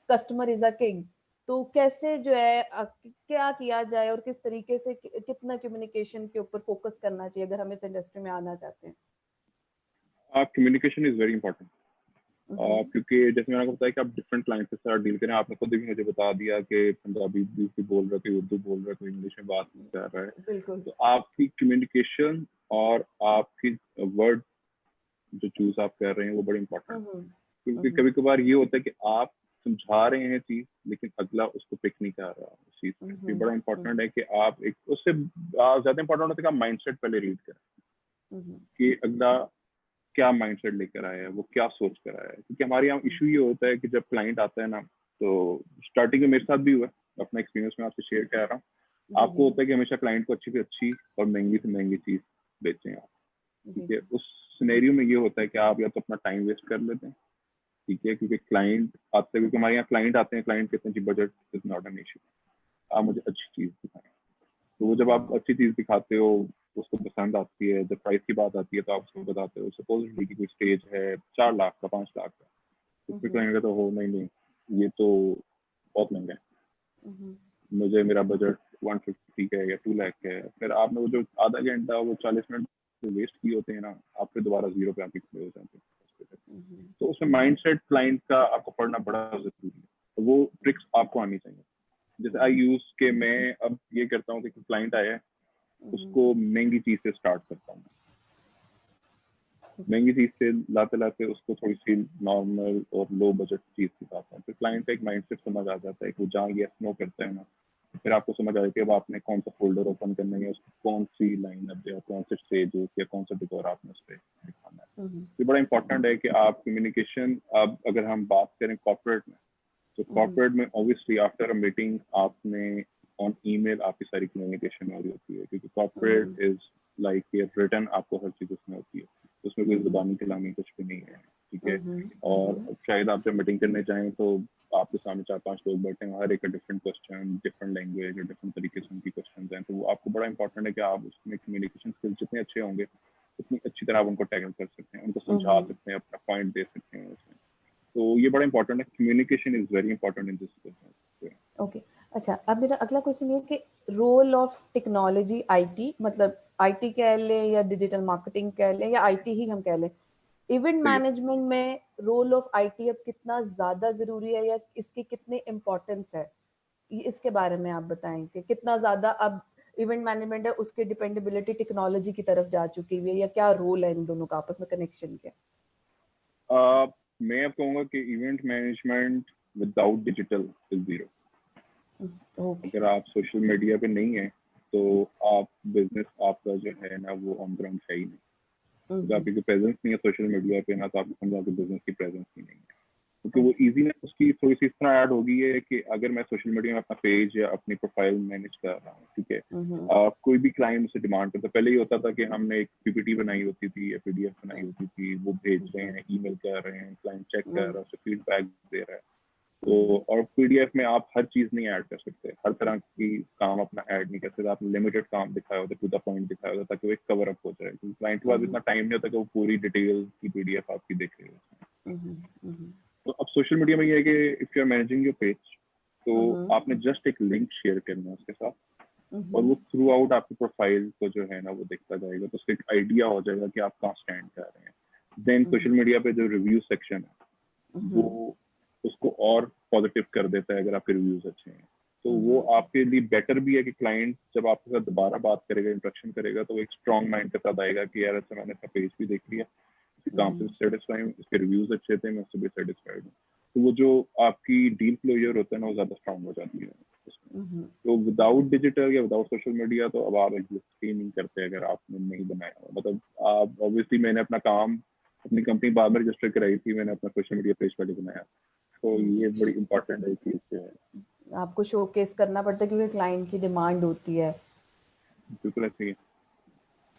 कस्टमर इज अ किंग, तो कैसे जो है क्या किया जाए और किस तरीके से कितना कम्युनिकेशन के ऊपर फोकस करना चाहिए अगर हम इस इंडस्ट्री में आना चाहते हैं? कम्युनिकेशन इज वेरी इंपॉर्टेंट, क्योंकि जैसे मैंने आपको बताया कि आप डिफरेंट क्लाइंट के साथ डील करें। आपने खुद भी मुझे बता दिया कि पंजाबी भी बोल रहा है, कोई उर्दू बोल रहा है, कोई इंग्लिश में बात कर रहा है। बिल्कुल। तो आपकी कम्युनिकेशन और आपकी वर्ड जो चूज आप कर रहे हैं वो बड़ी इंपॉर्टेंट है, क्योंकि कभी कभार ये होता है कि आप समझा रहे हैं चीज लेकिन अगला उसको पिक नहीं कर रहा उस चीज पे। तो बड़ा इंपॉर्टेंट है कि आप एक उससे ज्यादा इंपॉर्टेंट होता है कि आप माइंडसेट पहले रीड करें कि अगला क्या माइंडसेट लेकर आया है, वो क्या सोच कर आया है। क्योंकि हमारे यहाँ इशू ये होता है कि जब क्लाइंट आता है ना, तो स्टार्टिंग में मेरे साथ भी हुआ, अपना एक्सपीरियंस में आपसे शेयर कर रहा हूँ। आपको होता है कि हमेशा क्लाइंट को अच्छी से अच्छी और महंगी से महंगी चीज बेचें आप, ठीक है। उस सिनेरियो में ये होता है कि आप या तो अपना टाइम वेस्ट कर लेते हैं, ठीक है, क्योंकि क्लाइंट आते हैं, क्योंकि हमारे यहाँ क्लाइंट आते हैं, क्लाइंट कहते हैं जी budget is not an issue, आप मुझे अच्छी चीज दिखाएं। तो वो जब आप अच्छी चीज दिखाते हो, उसको पसंद आती है, जब प्राइस की बात आती है तो आप उसको बताते हो। सपोज कि कोई स्टेज है 4 लाख का, 5 लाख का, उसमें क्लाइंट का तो हो नहीं नहीं ये तो बहुत महंगा है, मुझे मेरा बजट 150 का है या 2 लाख का है। फिर आपने वो जो आधा घंटा वो 40 मिनट जो वेस्ट किए होते हैं ना, आप फिर दोबारा जीरो पे आके खड़े हो जाते हैं। तो उसमें माइंडसेट क्लाइंट का आपको पढ़ना बड़ा जरूरी है, तो वो ट्रिक्स आपको आनी चाहिए। जैसे आई यूज के मैं अब ये करता हूँ कि क्लाइंट आया है, उसको महंगी चीज से स्टार्ट करता हूँ, महंगी चीज से लाते लाते उसको थोड़ी सी नॉर्मल और लो बजट चीज दिखाता हूँ। फिर क्लाइंट का एक माइंडसेट समझ आ जाता है कि वो जहाँ ये नो करता है ना, फिर आपको समझ आ जाती है अब आपने कौन सा फोल्डर ओपन करना है, उसको कौन सी लाइन अप या कौन से स्टेजेस या कौन सा डिकोर आपने उस पर दिखाना है। ये बड़ा इंपॉर्टेंट है कि आप कम्युनिकेशन, अब अगर हम बात करें कॉर्पोरेट में, तो कॉर्पोरेट में ऑब्वियसली आफ्टर अ मीटिंग आपने ऑन ईमेल आपकी सारी कम्युनिकेशन हो रही होती है, क्योंकि कॉर्पोरेट इज लाइक ये रिटर्न, आपको हर चीज उसमें होती है, उसमें कोई जुबानी कलामी कुछ भी नहीं है, ठीक है। और शायद आप जब मीटिंग करने जाएं तो आपके सामने 4-5 लोग बैठे हैं, हर एक का डिफरेंट क्वेश्चन, डिफरेंट लैंग्वेज और डिफरेंट तरीके से उनकी क्वेश्चन हैं। तो वो आपको बड़ा इंपॉर्टेंट है कि आप उसमें कम्युनिकेशन स्किल्स जितने अच्छे होंगे उतनी अच्छी तरह आप उनको टैकल कर सकते हैं, उनको समझा सकते हैं, अपना पॉइंट दे सकते हैं उसमें। तो ये बड़ा इंपॉर्टेंट है, communication is very important in this business. Okay, अच्छा, अब मेरा अगला क्वेश्चन ये है कि रोल ऑफ टेक्नोलॉजी आईटी, मतलब आईटी कह लें या डिजिटल मार्केटिंग कह लें या आईटी ही हम कह लें, इवेंट मैनेजमेंट में रोल ऑफ आईटी अब कितना ज्यादा जरूरी है या इसकी कितनी इम्पोर्टेंस है, इसके बारे में आप बताएं कि कितना ज्यादा अब इवेंट मैनेजमेंट है उसकी डिपेंडेबिलिटी टेक्नोलॉजी की तरफ जा चुकी है या क्या रोल है इन दोनों का आपस में कनेक्शन के? मैं अब कहूँगा कि event management without digital is zero. अगर आप सोशल मीडिया पे नहीं है तो आप बिजनेस आपका जो है ना वो ऑन ग्राउंड है ही नहीं। तो आपकी प्रेजेंस नहीं है सोशल मीडिया पे ना, तो आपको समझा कि बिजनेस की प्रेजेंस ही नहीं है, क्योंकि वो इजीनेस उसकी थोड़ी सी इस तरह ऐड हो गई है कि अगर मैं सोशल मीडिया में अपना पेज या अपनी प्रोफाइल मैनेज कर रहा हूँ, ठीक है, कोई भी क्लाइंट मुझसे डिमांड करता, पहले ये होता था कि हमने एक पीपीटी बनाई होती थी या पीडीएफ बनाई होती थी, वो भेज रहे हैं, ईमेल कर रहे हैं, क्लाइंट चेक कर रहा है, उससे फीडबैक दे रहा है। तो और पीडीएफ में आप हर चीज नहीं ऐड कर सकते, हर तरह की काम अपना ऐड नहीं कर सकते, आपने लिमिटेड काम दिखाया होता है, टू द पॉइंट दिखाया होता है, ताकि वो एक कवर अप हो जाए, क्योंकि क्लाइंट के पास इतना टाइम नहीं होता कि वो पूरी डिटेल की पीडीएफ आपकी देखे। तो अब सोशल मीडिया में ये है कि if you are managing your page, तो आपने जस्ट एक लिंक शेयर करना है उसके साथ, और वो थ्रू आउट आपकी प्रोफाइल को जो है ना वो देखता जाएगा, तो उसका एक आइडिया हो जाएगा कि आप कहाँ स्टैंड कर रहे हैं। देन सोशल मीडिया पे जो रिव्यू सेक्शन है वो उसको और पॉजिटिव कर देता है अगर आपके रिव्यूज अच्छे हैं, तो वो आपके लिए बेटर भी है कि क्लाइंट जब आपके साथ दोबारा बात करेगा, इंट्रैक्शन करेगा, तो एक स्ट्रॉन्ग माइंड के साथ आएगा कि यार अच्छा मैंने इसका पेज भी देख लिया, इसके काम से सेटिस्फाई हूँ, इसके रिव्यूज अच्छे थे, मैं उससे भी सेटिस्फाइड हूँ। तो वो जो आपकी डील क्लोजर होता है ना वो ज्यादा स्ट्रॉन्ग हो जाती है उसमें। तो विदाउट डिजिटल या विदाउट सोशल मीडिया तो अब आप एग्जिस्ट ही नहीं करते अगर आपने नहीं बनाया। मतलब आप ऑब्वियसली, मैंने अपना काम अपनी कंपनी बाद में रजिस्टर कराई थी, मैंने अपना सोशल मीडिया पेज पहले बनाया, तो ये बड़ी इंपॉर्टेंट है चीज जो है, आपको शोकेस करना पड़ता है क्योंकि क्लाइंट की डिमांड होती है। बिल्कुल ऐसे ही।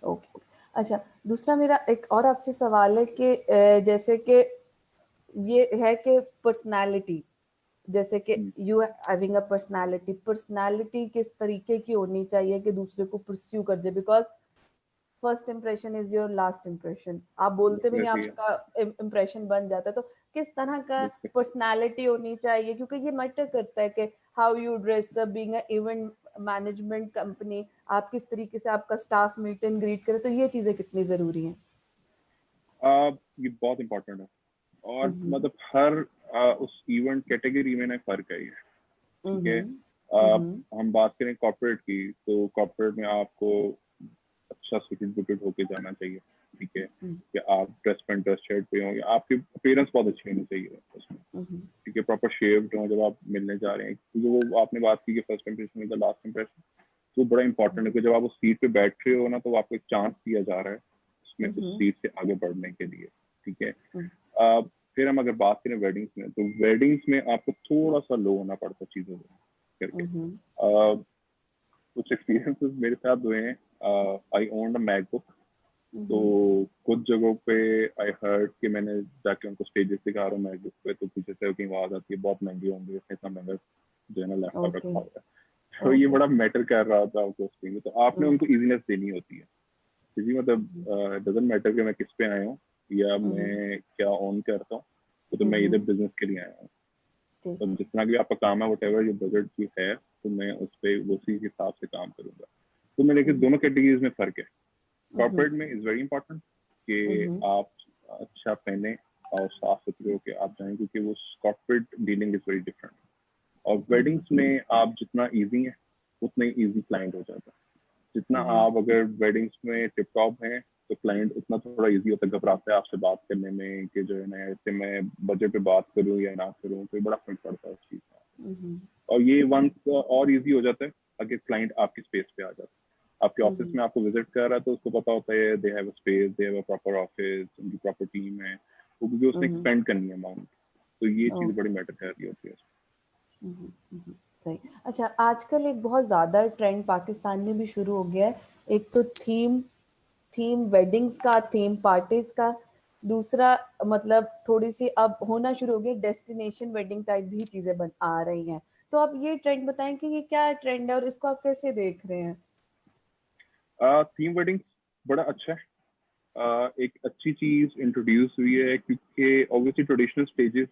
ओके, अच्छा, दूसरा मेरा एक और आपसे सवाल है कि जैसे कि ये है कि पर्सनालिटी, जैसे कि you having a personality, personality किस तरीके की होनी चाहिए कि दूसरे को परस्यू कर दे, because first impression is your last impression, आप बोलते भी नहीं डेफिनेटली आपका इम्प्रेशन बन जाता है, तो किस तरह का पर्सनालिटी होनी चाहिए, क्योंकि ये मैटर करता है कि how you dress up, being a event management company, आप किस तरीके से आपका स्टाफ मीट एंड ग्रीट करे, तो ये चीजें कितनी जरूरी हैं? ये बहुत इम्पोर्टेंट है। और मतलब हर उस इवेंट कैटेगरी में ना फर्क है ये, ठीक है। हम बात करें कॉर्पोरेट की, तो कॉर्पोरेट में आपको अच्छा सूटेड बूटेड होके जाना चाहिए, ठीक है, कि आप ड्रेस पैंट ड्रेस शर्ट पे हो, या आपकी अपीयरेंस बहुत अच्छी होनी चाहिए उसमें, ठीक है, प्रॉपर शेव्ड हो जब आप मिलने जा रहे हैं, क्योंकि वो आपने बात की कि first impression is the last impression, तो बड़ा इंपॉर्टेंट है कि जब आप उस सीट पे बैठ रहे हो ना, तो आपको एक चांस दिया जा रहा है उसमें उस सीट से आगे बढ़ने के लिए, ठीक है। फिर हम अगर बात करें वेडिंग्स में, तो वेडिंग्स में आपको थोड़ा सा लो होना पड़ता है चीजों को करके। कुछ एक्सपीरियंसेस मेरे साथ हुए हैं। आई ओन्ड अ मैकबुक, तो कुछ जगहों पे आई हर्ड कि मैंने जाके उनको स्टेजेस दिखा रहा हूँ मैकबुक पे, तो पीछे से की आवाज आती है बहुत महंगी होंगी, इसने इतना महंगा जो है ना लैपटॉप रखा हुआ है। तो ये बड़ा मैटर कर रहा था आपको उस में, तो आपने उनको इजीनेस देनी होती है, क्योंकि मतलब डजंट मैटर कि मैं किस पे आया हूँ या मैं क्या ओन करता हूँ, तो मैं इधर बिजनेस के लिए आया हूँ, तो जितना भी आपका काम है वट एवर जो बजट की है, तो मैं उस पर उसी के हिसाब से काम करूंगा। तो मैं लेकिन दोनों कैटेगरीज में फर्क है। कॉर्पोरेट में इज वेरी इंपॉर्टेंट कि आप अच्छा पहने और साफ सुथरे होकर आप जाएं, क्योंकि वो corporate dealing is very different. और वेडिंग्स में आप जितना इजी है उतना ही इजी क्लाइंट हो जाता है, जितना आप अगर वेडिंग्स में टिप टॉप हैं तो क्लाइंट उतना थोड़ा इजी होता है, घबराता है आपसे बात करने में कि जो है ना ऐसे मैं बजट पे बात करूं या ना करूं, तो बड़ा फर्क पड़ता है उस चीज का। और ये वंस और इजी हो जाता है अगर क्लाइंट आपकी स्पेस पे आ जाता है, आपके ऑफिस में आपको विजिट कर रहा है, तो उसको पता होता है they have a space, they have a proper office, उनकी प्रॉपर टीम है, तो क्योंकि उसने एक्सपेंड करनी है अमाउंट, तो ये चीज बड़ी मैटर कर रही होती है। सही। अच्छा, आजकल एक बहुत ज्यादा ट्रेंड पाकिस्तान में भी शुरू हो गया है, एक तो थीम थीम वेडिंग्स का, थीम पार्टीज का, दूसरा मतलब थोड़ी सी अब होना शुरू हो गया डेस्टिनेशन वेडिंग टाइप भी चीजें बन आ रही हैं, तो आप ये ट्रेंड बताएं कि ये क्या ट्रेंड है और इसको आप कैसे देख रहे हैं? थीम वेडिंग बड़ा अच्छा है, एक अच्छी चीज इंट्रोड्यूस हुई है, क्योंकि ऑब्वियसली ट्रेडिशनल स्टेजेस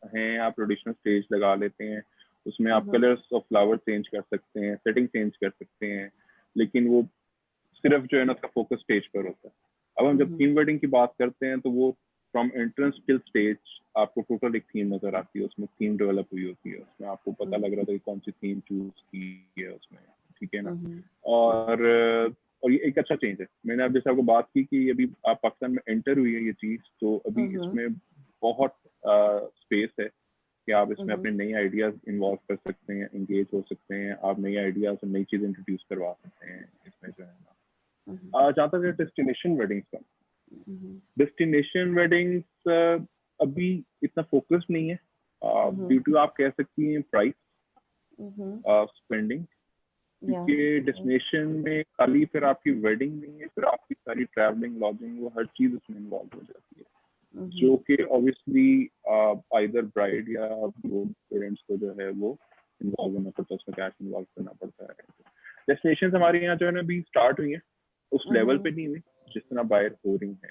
हैं, आप ट्रेडिशनल स्टेज लगा लेते हैं, उसमें आप कलर्स ऑफ फ्लावर चेंज कर सकते हैं, सेटिंग चेंज कर सकते हैं, लेकिन वो सिर्फ जो है ना उसका फोकस स्टेज पर होता है। अब हम जब थीम वेडिंग की बात करते हैं, तो वो फ्रॉम एंट्रेंस टिल स्टेज आपको टोटल एक थीम नजर आती है, उसमें थीम डेवलप हुई होती है, उसमें आपको पता लग रहा था कि कौन सी थीम चूज की है उसमें, ठीक है ना। और ये एक अच्छा चेंज है। मैंने अब जैसे आपको बात की कि अभी आप पाकिस्तान में एंटर हुई है ये चीज, तो अभी इसमें बहुत स्पेस है कि आप इसमें अपने नए आइडियाज इन्वॉल्व कर सकते हैं, एंगेज हो सकते हैं, आप नई आइडियाज और नई चीज इंट्रोड्यूस करवा सकते हैं इसमें जो है ना। जहाँ तक डेस्टिनेशन वेडिंग्स का, डेस्टिनेशन वेडिंग्स अभी इतना फोकस नहीं है, ड्यू टू आप कह सकती हैं प्राइस स्पेंडिंग, क्योंकि डेस्टिनेशन में खाली फिर आपकी वेडिंग नहीं है, फिर आपकी सारी ट्रैवलिंग लॉजिंग वो हर चीज उसमें इन्वॉल्व हो जाती है, जो कि ऑब्वियसली आइदर ब्राइड या पेरेंट्स को जो है वो इन्वॉल्व होना पड़ता है, उसमें कैश इन्वॉल्व करना पड़ता है। डेस्टिनेशन हमारे यहाँ जो है ना अभी स्टार्ट हुई है, उस लेवल पे नहीं हुई जिस तरह बाहर हो रही है,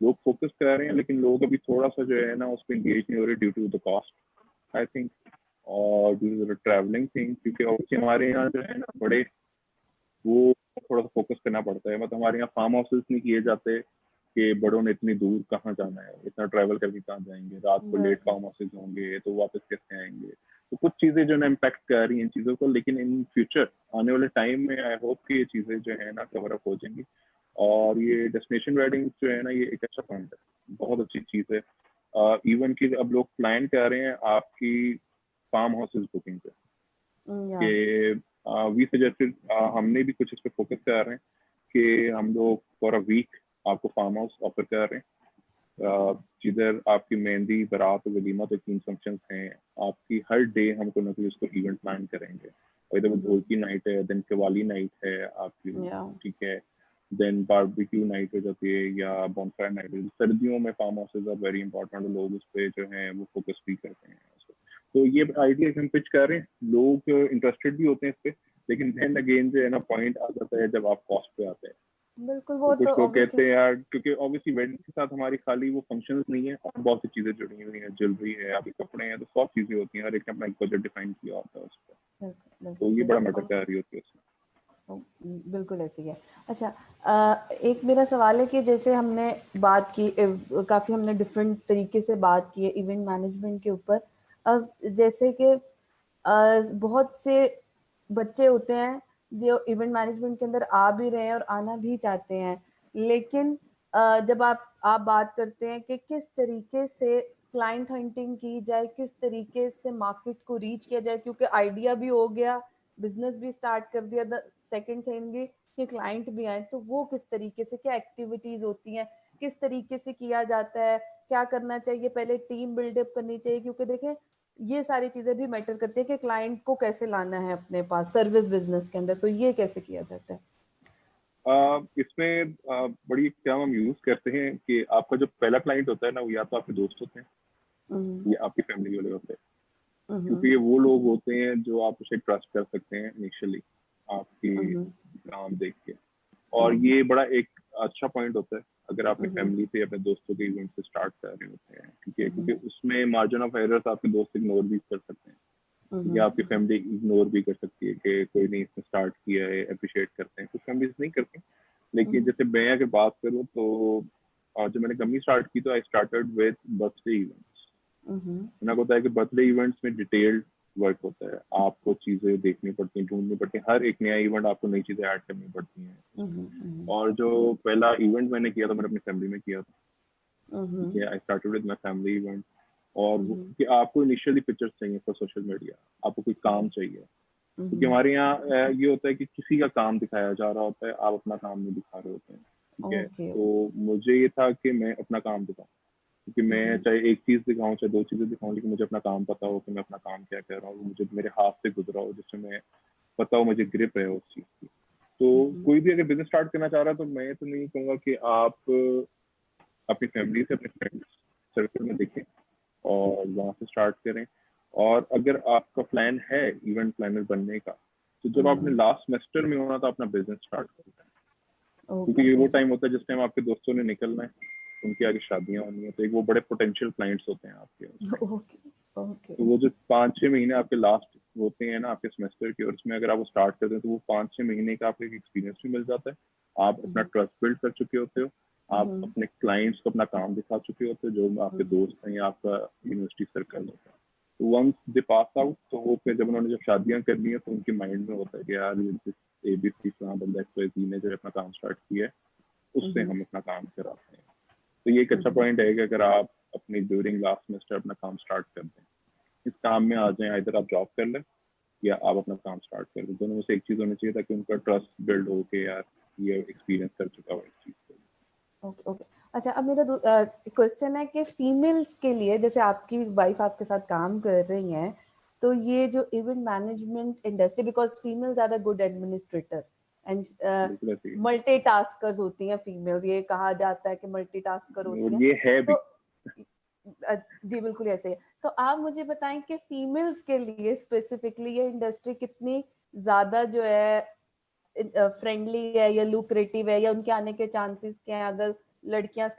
लोग फोकस कर रहे हैं, लेकिन लोग अभी थोड़ा सा जो है ना उस पर इंगेज नहीं हो रहे due to the cost I think, और due to the travelling thing, क्योंकि ऑब्वियसली हमारे यहाँ जो है ना बड़े वो थोड़ा सा फोकस करना पड़ता है, मतलब हमारे यहाँ फार्म हाउसेस नहीं किए जाते कि बड़ों ने इतनी दूर कहाँ जाना है, इतना ट्रैवल करके कहाँ जाएंगे, रात को लेट फार्म हाउसेस होंगे तो वापस कैसे आएंगे, तो कुछ चीजें जो है इम्पैक्ट कर रही हैं चीजों को, लेकिन इन फ्यूचर आने वाले टाइम में आई होप कि ये चीजें जो है ना कवर अप हो जाएंगी, और ये डेस्टिनेशन वेडिंग जो है ना ये एक अच्छा पॉइंट है, बहुत अच्छी चीज है। इवन कि अब लोग प्लान कर रहे हैं आपकी फार्म हाउसेस बुकिंग पे, कि वी सजेस्टेड, हमने भी कुछ इस पे फोकस कर रहे हैं कि हम लोग फॉर अ वीक आपको फार्म हाउस ऑफर कर रहे हैं, जिधर आपकी मेहंदी, बारात, वलीमा, तो 3 फंक्शंस हैं, आपकी हर डे हम कोई ना कोई उसको इवेंट प्लान करेंगे, और इधर ढोल की नाइट है, देन कवाली नाइट है आपकी, ठीक है, देन बारबेक्यू नाइट हो जाती है या बॉनफायर नाइट हो जाती है। सर्दियों में farm houses are very important, लोग उस पर जो है वो फोकस भी करते हैं। तो ये आइडिया हम पिच कर रहे हैं, लोग इंटरेस्टेड भी होते हैं इस पे, लेकिन देन अगेन जो है ना पॉइंट आ जाता है जब आप कॉस्ट पे आते हैं। बिल्कुल, तो वो कुछ तो लोग कहते ऑब्वियसली हैं यार, क्योंकि ऑब्वियसली वेडिंग के साथ हमारी खाली वो फंक्शंस नहीं है, और बहुत सी चीजें जुड़ी हुई हैं, ज्वेलरी है, आपके कपड़े हैं, तो सब चीजें होती हैं, हर एक ने अपना एक बजट डिफाइन किया होता है उस पर। तो ये बड़ा मैटर कर रही होती है उसमें। बिल्कुल ऐसी है। अच्छा, एक मेरा सवाल है कि जैसे हमने बात की, काफ़ी हमने डिफरेंट तरीके से बात की है इवेंट मैनेजमेंट के ऊपर। अब जैसे कि बहुत से बच्चे होते हैं जो इवेंट मैनेजमेंट के अंदर आ भी रहे हैं और आना भी चाहते हैं, लेकिन जब आप बात करते हैं कि किस तरीके से क्लाइंट हंटिंग की जाए, किस तरीके से मार्केट को रीच किया जाए, क्योंकि आइडिया भी हो गया, बिजनेस भी स्टार्ट कर दिया, द सेकंड थिंग कि क्लाइंट भी आए, तो वो किस तरीके से, क्या एक्टिविटीज होती हैं, किस तरीके से किया जाता है, क्या करना चाहिए, पहले टीम बिल्डअप करनी चाहिए, क्योंकि देखें ये सारी चीजें भी मैटर करती है कि क्लाइंट को कैसे लाना है अपने पास सर्विस बिजनेस के अंदर, तो ये कैसे किया जाता है? इसमें बड़ी टर्म हम यूज करते हैं कि आपका जो पहला क्लाइंट होता है ना, वो या तो आपके दोस्त होते हैं या आपकी फैमिली वाले होते हैं, क्योंकि ये वो लोग होते हैं जो आप उसे ट्रस्ट कर सकते हैं इनिशियली आपकी काम देख के। और ये बड़ा एक अच्छा पॉइंट होता है अगर आपकी फैमिली से अपने दोस्तों के इवेंट से स्टार्ट कर रहे होते हैं, क्योंकि उसमें मार्जिन ऑफ एरर्स आपके दोस्त इग्नोर भी कर सकते हैं, या आपकी फैमिली इग्नोर भी कर सकती है कि कोई नहीं इसने स्टार्ट किया है, अप्रिशिएट करते हैं, कुछ फैमिलीज नहीं करती। लेकिन जैसे मैं अगर बात करूँ तो जब मैंने कंपनी स्टार्ट की तो I started with birthday events. मैंने आपको बताया कि बर्थडे इवेंट्स में डिटेल्ड वर्क होता है, आपको चीजें देखनी पड़ती हैं, ढूंढनी पड़ती हैं, हर एक नया इवेंट आपको नई चीजें ऐड करनी पड़ती हैं। और जो पहला इवेंट मैंने किया था, मैंने अपनी फैमिली में किया था। I started with my family event. और कि आपको इनिशियली पिक्चर्स चाहिए फॉर सोशल मीडिया, आपको कोई काम चाहिए, क्योंकि हमारे यहाँ ये होता है कि किसी का काम दिखाया जा रहा होता है, आप अपना काम नहीं दिखा रहे होते हैं। ठीक है, तो मुझे ये था कि मैं अपना काम दिखाऊं, क्योंकि मैं चाहे एक चीज दिखाऊं चाहे दो चीजें दिखाऊं, लेकिन मुझे अपना काम पता हो कि मैं अपना काम क्या कर रहा हूँ, मुझे मेरे हाथ से गुजरा हो, जिससे मैं पता हो, मुझे ग्रिप है उस चीज की। तो कोई भी अगर बिजनेस स्टार्ट करना चाह रहा है तो मैं तो नहीं कहूंगा कि आप अपनी फैमिली से, अपने फ्रेंड्स सर्कल में देखें और वहां से स्टार्ट करें। और अगर आपका प्लान है इवेंट प्लानर बनने का, तो जब आपने लास्ट सेमेस्टर में होना तो अपना बिजनेस स्टार्ट करना है, क्योंकि ये वो टाइम होता है जिस टाइम आपके दोस्तों ने निकलना है, उनकी आगे शादियां होनी है, तो एक वो बड़े पोटेंशियल क्लाइंट्स होते हैं आपके। तो वो जो 5-6 महीने आपके लास्ट होते हैं ना आपके सेमेस्टर के, और उसमें अगर आप स्टार्ट करते हैं तो वो 5-6 महीने का आपको एक एक्सपीरियंस भी मिल जाता है, आप अपना ट्रस्ट बिल्ड कर चुके होते हो, आप अपने क्लाइंट्स को अपना काम दिखा चुके होते हो, जो आपके दोस्त हैं या आपका यूनिवर्सिटी सर्कल होता है। तो वंस दे पास आउट, तो वो फिर जब उन्होंने जब शादियां करनी है तो उनके माइंड में होता है कि यार ये ABC बंदा XYZ ने जो अपना काम स्टार्ट किया है, उससे हम अपना काम कराते हैं। तो ये एक अच्छा पॉइंट है कि अगर आप अपनी ड्यूरिंग लास्ट सेमेस्टर अपना काम स्टार्ट कर दें, इस काम में आ जाएं, इधर आप जॉब कर लें या आप अपना काम स्टार्ट कर लें, दोनों में से एक चीज होनी चाहिए ताकि उनका ट्रस्ट बिल्ड हो के यार ये एक्सपीरियंस कर चुका हो इस चीज को। ओके। अच्छा, अब मेरा क्वेश्चन है कि फीमेल्स के लिए, जैसे आपकी वाइफ आपके साथ काम कर रही हैं, तो ये जो event management industry, because females are a good administrator and multitaskers होती हैं फीमेल्स, ये कहा जाता है कि मल्टीटास्कर होती हैं, ये है भी। तो जी बिल्कुल ऐसे है। तो आप मुझे बताएं कि फीमेल्स के लिए स्पेसिफिकली ये इंडस्ट्री कितनी ज्यादा जो है फ्रेंडली है या लुक्रेटिव है, या उनके आने के चांसेस क्या हैं, अगर लड़कियां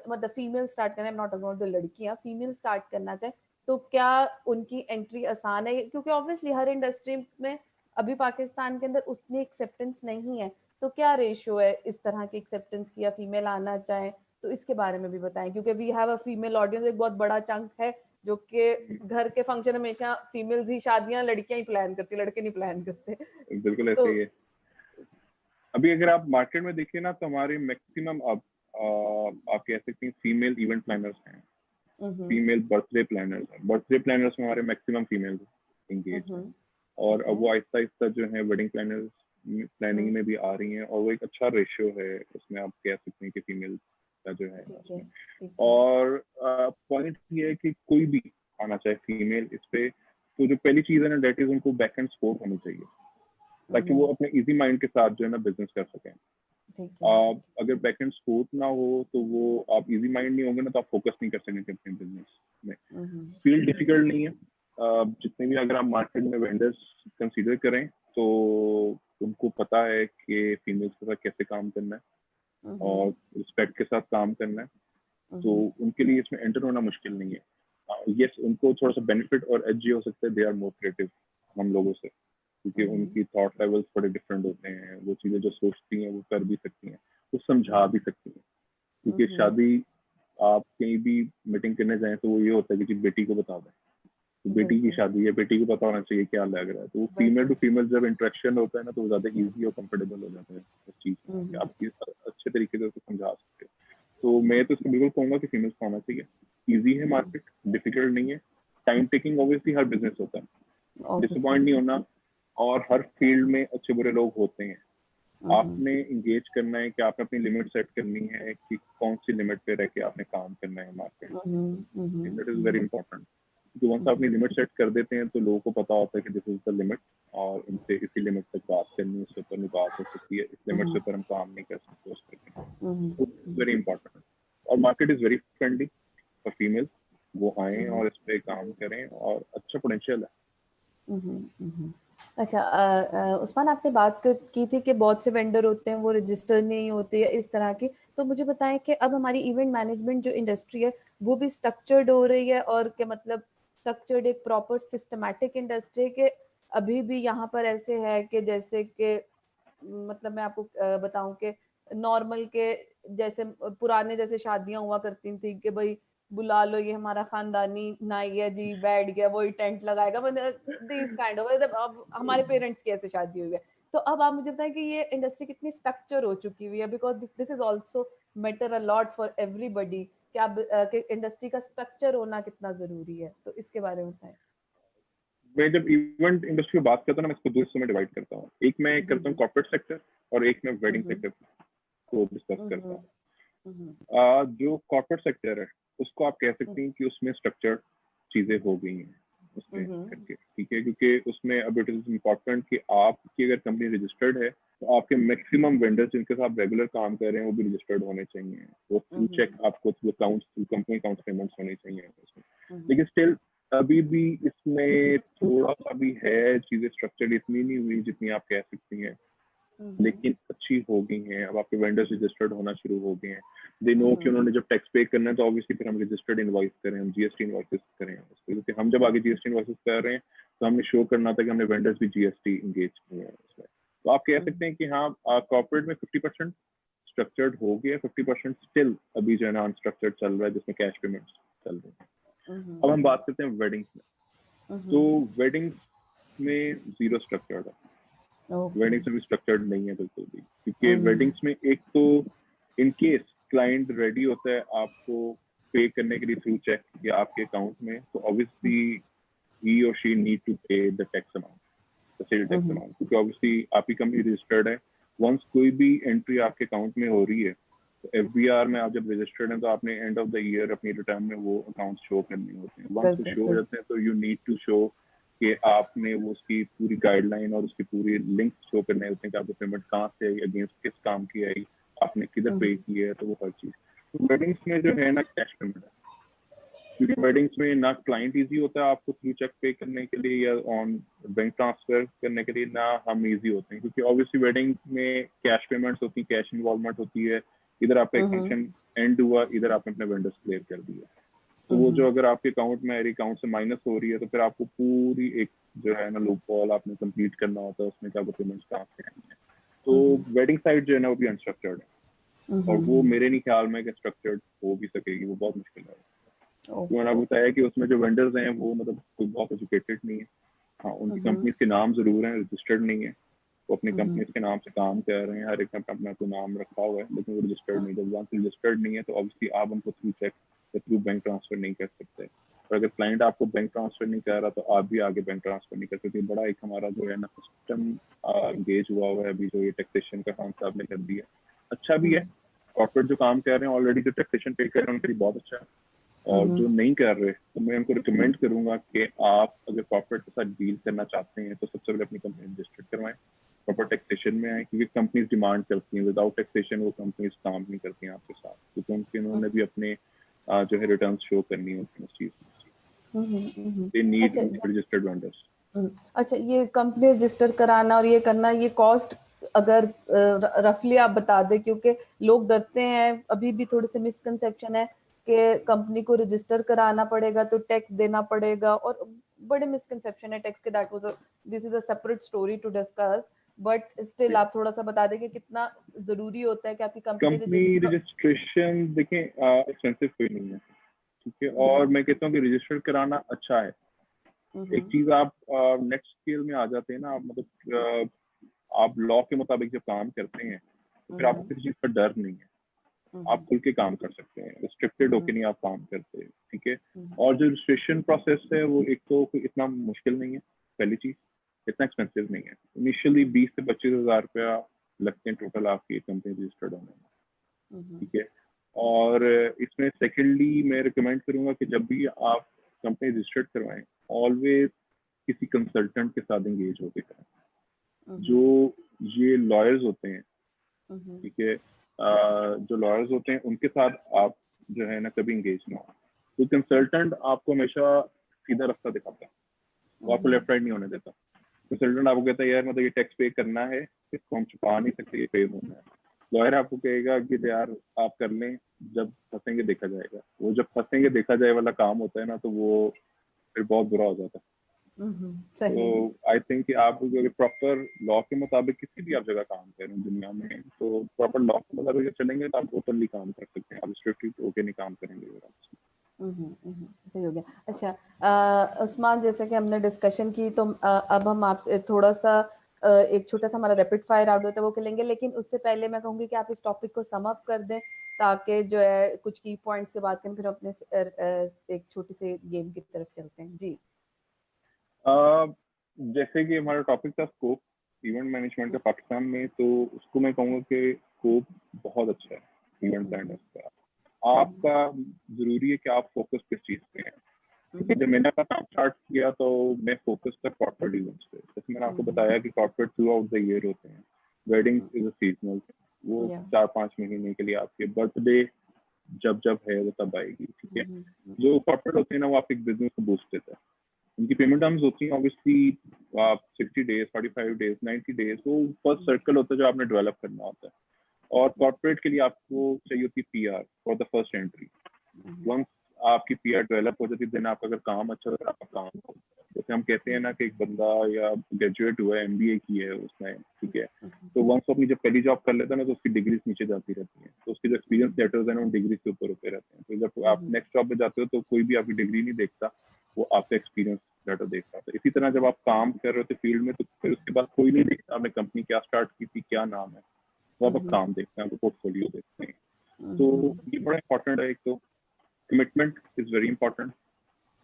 मतलब फीमेल स्टार्ट करें, नॉट अबाउट द लड़कियां, फीमेल स्टार्ट करना चाहे तो क्या उनकी एंट्री आसान है? क्योंकि ऑब्वियसली हर इंडस्ट्री में अभी पाकिस्तान के अंदर उतनी एक्सेप्टेंस नहीं है, तो क्या रेशियो है इस तरह की एक्सेप्टेंस की, या फीमेल आना चाहे तो इसके बारे में भी बताएं, क्योंकि we have a female audience, एक बहुत बड़ा चंक है जो कि घर के फंक्शन हमेशा फीमेल्स ही, शादियां लड़कियां ही प्लान करती, लड़के नहीं प्लान करते। बिल्कुल ऐसे ही है। अभी अगर आप मार्केट में देखिए ना, तो हमारे मैक्सिमम अब आप कह सकते हैं फीमेल इवेंट प्लानर्स हैं, फीमेल बर्थडे प्लानर्स हैं। बर्थडे प्लानर्स में हमारे मैक्सिमम फीमेल इंगेज हैं, और अब वो आहिस्ता आहिस्ता जो है वेडिंग प्लानर्स प्लानिंग में भी आ रही हैं, और वो एक अच्छा रेशियो है उसमें, आप कह सकते हैं कि फीमेल का जो है उसमें। और पॉइंट ये है कि कोई भी आना चाहे फीमेल इस पे, तो जो पहली चीज है ना, डेट इज उनको बैक एंड सपोर्ट होनी चाहिए, ताकि वो अपने इजी माइंड के साथ जो है ना बिजनेस कर सकें। ठीक है। अगर बैकएंड सपोर्ट ना हो तो वो आप इजी माइंड नहीं होंगे ना, तो आप फोकस नहीं कर सकेंगे अपने बिजनेस में। फील्ड डिफिकल्ट नहीं है। जितने भी अगर आप मार्केट में वेंडर्स कंसीडर करें तो उनको पता है कि फीमेल्स के साथ कैसे काम करना है और रिस्पेक्ट के साथ काम करना है, तो उनके लिए इसमें एंटर होना मुश्किल नहीं है। यस, उनको थोड़ा सा बेनिफिट और एज ये हो सकता है, दे आर मोर क्रिएटिव हम लोगों से, क्योंकि उनकी थॉट लेवल्स बड़े डिफरेंट होते हैं। वो चीजें जो सोचती हैं वो कर भी सकती हैं, वो समझा भी सकती हैं। क्योंकि शादी आप कहीं भी मीटिंग करने जाएं तो वो ये होता है कि जी बेटी को बता दें, तो बेटी की शादी है, बेटी को पता होना चाहिए क्या लग रहा है। तो फीमेल टू फीमेल जब इंटरेक्शन होता है ना, तो वो ज्यादा इजी और कंफर्टेबल हो जाता है उस चीज में, आप अच्छे तरीके से उसको समझा सकते हो। तो मैं तो इसको बिल्कुल कहूंगा कि फीमेल्स को आना चाहिए। इजी है मार्केट, डिफिकल्ट नहीं है। टाइम टेकिंग ऑब्वियसली हर बिजनेस होता है, डिसअपॉइंट नहीं होना, और हर फील्ड में अच्छे बुरे लोग होते हैं। आपने इंगेज करना है कि आपने अपनी लिमिट सेट करनी है कि कौन सी लिमिट पे रह के आपने काम करना है मार्केट में। दैट इज वेरी इंपॉर्टेंट, क्योंकि वंस आपने लिमिट सेट कर देते हैं तो लोगों को पता होता है कि दिस इज द लिमिट, और इनसे इसी लिमिट तक बात करनी है, उससे ऊपर नहीं बात हो सकती है, इस लिमिट से ऊपर हम काम नहीं कर सकते उस पर। Very important. और market is very friendly for females, वो आए और इस पे काम करें, और अच्छा पोटेंशियल है। अच्छा, उस्मान, आपने बात की थी कि बहुत से वेंडर होते हैं वो रजिस्टर नहीं होते या इस तरह की, तो मुझे बताएं कि अब हमारी इवेंट मैनेजमेंट जो इंडस्ट्री है वो भी स्ट्रक्चर्ड हो रही है, और कि मतलब स्ट्रक्चर्ड एक प्रॉपर सिस्टमैटिक इंडस्ट्री के अभी भी यहाँ पर ऐसे है कि जैसे कि मतलब मैं आपको बताऊं कि नॉर्मल के जैसे पुराने जैसे शादियां हुआ करती थी कि भाई बुला लो, ये हमारा खानदानी नाई है जी, बैठ गया वही टेंट लगाएगा, मतलब दिस काइंड ऑफ, अब हमारे पेरेंट्स की ऐसे शादी हुई है। तो अब आप मुझे बताएं कि ये इंडस्ट्री कितनी स्ट्रक्चर हो चुकी हुई है, because this is also matter a lot for everybody, कि अब इंडस्ट्री का स्ट्रक्चर होना कितना जरूरी है, तो इसके बारे में बताएं। मैं जब इवेंट इंडस्ट्री की बात करता हूँ ना, मैं इसको दो हिस्सों में डिवाइड करता हूँ। एक मैं करता हूँ कॉर्पोरेट सेक्टर, और एक मैं वेडिंग सेक्टर को डिस्कस करता हूँ। जो कॉर्पोरेट सेक्टर है उसको आप कह सकते हैं कि उसमें स्ट्रक्चर्ड चीजें हो गई हैं उसमें करके, ठीक है, क्योंकि उसमें अब इट इज इम्पोर्टेंट कि आपकी अगर कंपनी रजिस्टर्ड है तो आपके मैक्सिमम वेंडर्स जिनके साथ रेगुलर काम कर रहे हैं वो भी रजिस्टर्ड होने चाहिए। वो थ्रू चेक आपको through accounts, through company accounts payments होनी चाहिए उसमें। लेकिन स्टिल अभी भी इसमें थोड़ा सा भी है, चीजें स्ट्रक्चर्ड इतनी नहीं हुई जितनी आप कह सकती हैं, लेकिन अच्छी हो गई हैं। अब आपके वेंडर्स रजिस्टर्ड होना शुरू हो गए हैं। दे नो कि उन्होंने जब टैक्स पे करना है तो ऑब्वियसली फिर हम रजिस्टर्ड इनवॉइस करें, हम जीएसटी इनवॉइसेस करें उसको, क्योंकि हम जब आगे जीएसटी इनवॉइसेस कर रहे हैं तो हमने शो करना था कि हमने वेंडर्स भी जीएसटी इंगेज किए हैं उसमें। तो आप कह सकते हैं कि हाँ, कॉर्पोरेट में 50% स्ट्रक्चर्ड हो गया, 50% स्टिल अभी जो है ना अनस्ट्रक्चर्ड चल रहा है, जिसमें कैश पेमेंट्स चल रहे हैं। अब हम बात करते हैं वेडिंग्स में। तो वेडिंग्स में जीरो स्ट्रक्चर्ड है, वेडिंग्स में भी स्ट्रक्चर्ड नहीं है बिल्कुल भी, क्योंकि वेडिंग्स में एक तो इन केस क्लाइंट रेडी होता है आपको पे करने के लिए थ्रू चेक या आपके अकाउंट में, तो ऑब्वियसली ही और शी नीड टू पे the tax amount, the sale tax amount, क्योंकि ऑब्वियसली आपकी कंपनी रजिस्टर्ड है। वंस कोई भी एंट्री आपके अकाउंट में हो रही है तो एफबीआर में आप जब रजिस्टर्ड हैं तो आपने एंड ऑफ द ईयर अपनी रिटर्न में वो अकाउंट शो करने होते हैं। वंस वो शो हो जाते हैं तो यू नीड टू शो कि आपने वो उसकी पूरी गाइडलाइन और उसकी पूरी लिंक शो करने होते हैं कि आपको पेमेंट कहाँ से आई, अगेंस्ट किस काम की आई, आपने किधर पे की है, तो वो हर चीज। तो वेडिंग्स में जो है ना कैश पेमेंट है, क्योंकि वेडिंग्स में ना क्लाइंट इजी होता है आपको थ्रू चेक पे करने के लिए या ऑन बैंक ट्रांसफर करने के लिए, ना हम इजी होते हैं, क्योंकि ऑब्वियसली वेडिंग में कैश पेमेंट्स होती है, कैश इन्वॉल्वमेंट होती है। इधर आपका एक फंक्शन एंड हुआ, इधर आपने अपने वेंडर्स क्लियर कर दिया, तो वो जो अगर आपके अकाउंट में अकाउंट से माइनस हो रही है तो फिर आपको पूरी एक जो है ना लूप हॉल आपने कंप्लीट करना होता है उसमें, क्या आपको पेमेंट्स कहाँ से आएंगे। तो वेडिंग साइड जो है ना वो भी अनस्ट्रक्चर्ड है, और वो मेरे नहीं ख्याल में स्ट्रक्चर्ड हो भी सकेगी, वो बहुत मुश्किल है। तो मैंने बताया कि उसमें जो वेंडर्स हैं वो मतलब कोई बहुत एजुकेटेड नहीं है। हाँ, उनकी कंपनीज के नाम जरूर हैं, रजिस्टर्ड नहीं है, वो अपनी कंपनीज के नाम से काम कर रहे हैं, हर एक ने अपना कोई नाम रखा हुआ है, लेकिन वो रजिस्टर्ड नहीं। जब वहाँ रजिस्टर्ड नहीं है तो ऑब्वियसली आप उनको थ्रू चेक या थ्रू बैंक ट्रांसफर नहीं कर सकते, और अगर क्लाइंट आपको बैंक ट्रांसफर नहीं कर रहा तो आप भी आगे बैंक ट्रांसफर नहीं कर सकते। बड़ा एक हमारा जो है ना सिस्टम एंगेज हुआ है अभी, जो ये टैक्सेशन का काम आपने कर दिया, अच्छा भी है। कॉर्पोरेट जो काम कर रहे हैं ऑलरेडी, जो टैक्सेशन पे कर रहे हैं उनके लिए बहुत अच्छा है, और जो नहीं कर रहे तो मैं उनको रिकमेंड करूंगा कि आप अगर कॉर्पोरेट के साथ डील करना चाहते हैं तो सबसे पहले अपनी कंपनी रजिस्टर्ड करवाएं, प्रॉपर टैक्सेशन में आए, क्योंकि कंपनीज डिमांड करती हैं, विदाउट टैक्सेशन वो कंपनीज काम नहीं करती हैं आपके साथ, क्योंकि उनके उन्होंने भी अपने जो है रिटर्न शो करनी होती है उस चीज में। दे नीड अच्छा रजिस्टर्ड वेंडर्स। अच्छा, ये कंपनी रजिस्टर कराना और ये करना, ये कॉस्ट अगर रफली आप बता दें, क्योंकि लोग डरते हैं, अभी भी थोड़े से मिसकंसेप्शन है कि कंपनी को रजिस्टर कराना पड़ेगा तो टैक्स देना पड़ेगा, और बड़े मिसकंसेप्शन है टैक्स के। That was this is a separate story to discuss, but still आप थोड़ा सा बता दें कि कितना जरूरी होता है कि आपकी कंपनी कंपनी रजिस्ट्रेशन देखें एक्सपेंसिव कोई नहीं है, ठीक है, और मैं कहता हूँ कि रजिस्टर कराना अच्छा है। एक चीज आप नेक्स्ट स्केल में आ जाते हैं ना, आप मतलब आप लॉ के मुताबिक जब काम करते हैं तो फिर आपको किसी चीज का डर नहीं है, आप खुल के काम कर सकते हैं, रिस्ट्रिक्टेड होके नहीं आप काम करते, ठीक है। और जो रजिस्ट्रेशन प्रोसेस है वो एक तो इतना मुश्किल नहीं है, पहली चीज इतना एक्सपेंसिव नहीं है। इनिशियली 20 से 25 हज़ार रुपया लगते हैं टोटल आपकी कंपनी रजिस्टर्ड होने में, ठीक है। और इसमें सेकेंडली मैं रिकमेंड करूंगा कि जब भी आप कंपनी रजिस्टर्ड करवाएं, ऑलवेज किसी कंसल्टेंट के साथ एंगेज होकर करें। जो ये लॉयर्स होते हैं, ठीक है, जो लॉयर्स होते हैं उनके साथ आप जो है ना कभी एंगेज ना हो। तो कंसल्टेंट आपको हमेशा सीधा रास्ता दिखाता है, वो आपको लेफ्ट राइट नहीं होने देता। कंसल्टेंट आपको कहता है यार मतलब ये टैक्स पे करना है, इसको हम छुपा नहीं सकते, ये पे होना है। लॉयर आपको कहेगा कि यार आप कर लें, जब फंसेंगे देखा जाएगा। वो जब फंसेंगे देखा जाए वाला काम होता है ना, तो वो फिर बहुत बुरा हो जाता है। तो आई थिंक कि आप अगर प्रॉपर लॉ के मुताबिक किसी भी आप जगह काम करें दुनिया में, तो प्रॉपर लॉ के मुताबिक चलेंगे तो आप ओपनली काम कर सकते हैं, आप स्ट्रिक्टली होके नहीं काम करेंगे। सही हो गया। अच्छा उस्मान, जैसे कि हमने डिस्कशन की, तो अब हम आपसे थोड़ा सा एक छोटा सा हमारा रैपिड फायर राउंड होता है वो खेलेंगे, लेकिन उससे पहले मैं कहूंगी कि आप इस टॉपिक को सम अप कर दें, ताकि जो है कुछ की पॉइंट्स के बाद फिर अपने एक छोटी सी गेम की तरफ चलते हैं। जी जैसे कि हमारा टॉपिक था स्कोप इवेंट मैनेजमेंट का पाकिस्तान में, तो उसको मैं कहूँगा कि स्कोप बहुत अच्छा है इवेंट प्लानर्स का। आपका जरूरी है कि आप फोकस किस चीज पे हैं। जब मैंने अपना काम स्टार्ट किया तो मैं फोकस था कॉर्पोरेट इवेंट्स पे। जैसे मैंने आपको बताया कि corporate through out the year होते हैं, वेडिंग इज अ सीजनल, वो 4-5 महीने के लिए, आपके बर्थडे जब जब है वो तब आएगी, ठीक है। जो कॉर्पोरेट होते हैं ना, वो आपके बिजनेस को बूस्ट देता है। उनकी पेमेंट टर्म्स होती हैं ऑब्वियसली, आप 60 डेज, 45 डेज, 90 डेज, वो फर्स्ट सर्कल होता है जो आपने डेवलप करना होता है। और कॉर्पोरेट के लिए आपको चाहिए होती है PR for the first entry. Once आपकी पीआर डेवलप हो जाती है, देन आपका अगर काम अच्छा होता है, आपका काम होता है। जैसे हम कहते हैं ना कि एक बंदा या ग्रेजुएट हुआ है, एमबीए की है उसने, ठीक है, तो वंस अपनी जब पहली जॉब कर लेता है ना, तो उसकी डिग्रीज नीचे जाती रहती है, तो उसके जो एक्सपीरियंस लेटर्स हैं ना, वो डिग्री से ऊपर होते रहते हैं। तो जब आप नेक्स्ट जॉब पे जाते हो तो कोई भी आपकी डिग्री नहीं देखता, वो आपका एक्सपीरियंस लेटर देखता है। तो इसी तरह जब आप काम कर रहे होते फील्ड में, तो फिर उसके बाद कोई नहीं देखता आपने कंपनी क्या स्टार्ट की थी, क्या नाम है, तो आप काम देखते हैं, आपको पोर्टफोलियो देखते हैं। तो ये बड़ा इंपॉर्टेंट है। एक तो कमिटमेंट इज वेरी इंपॉर्टेंट,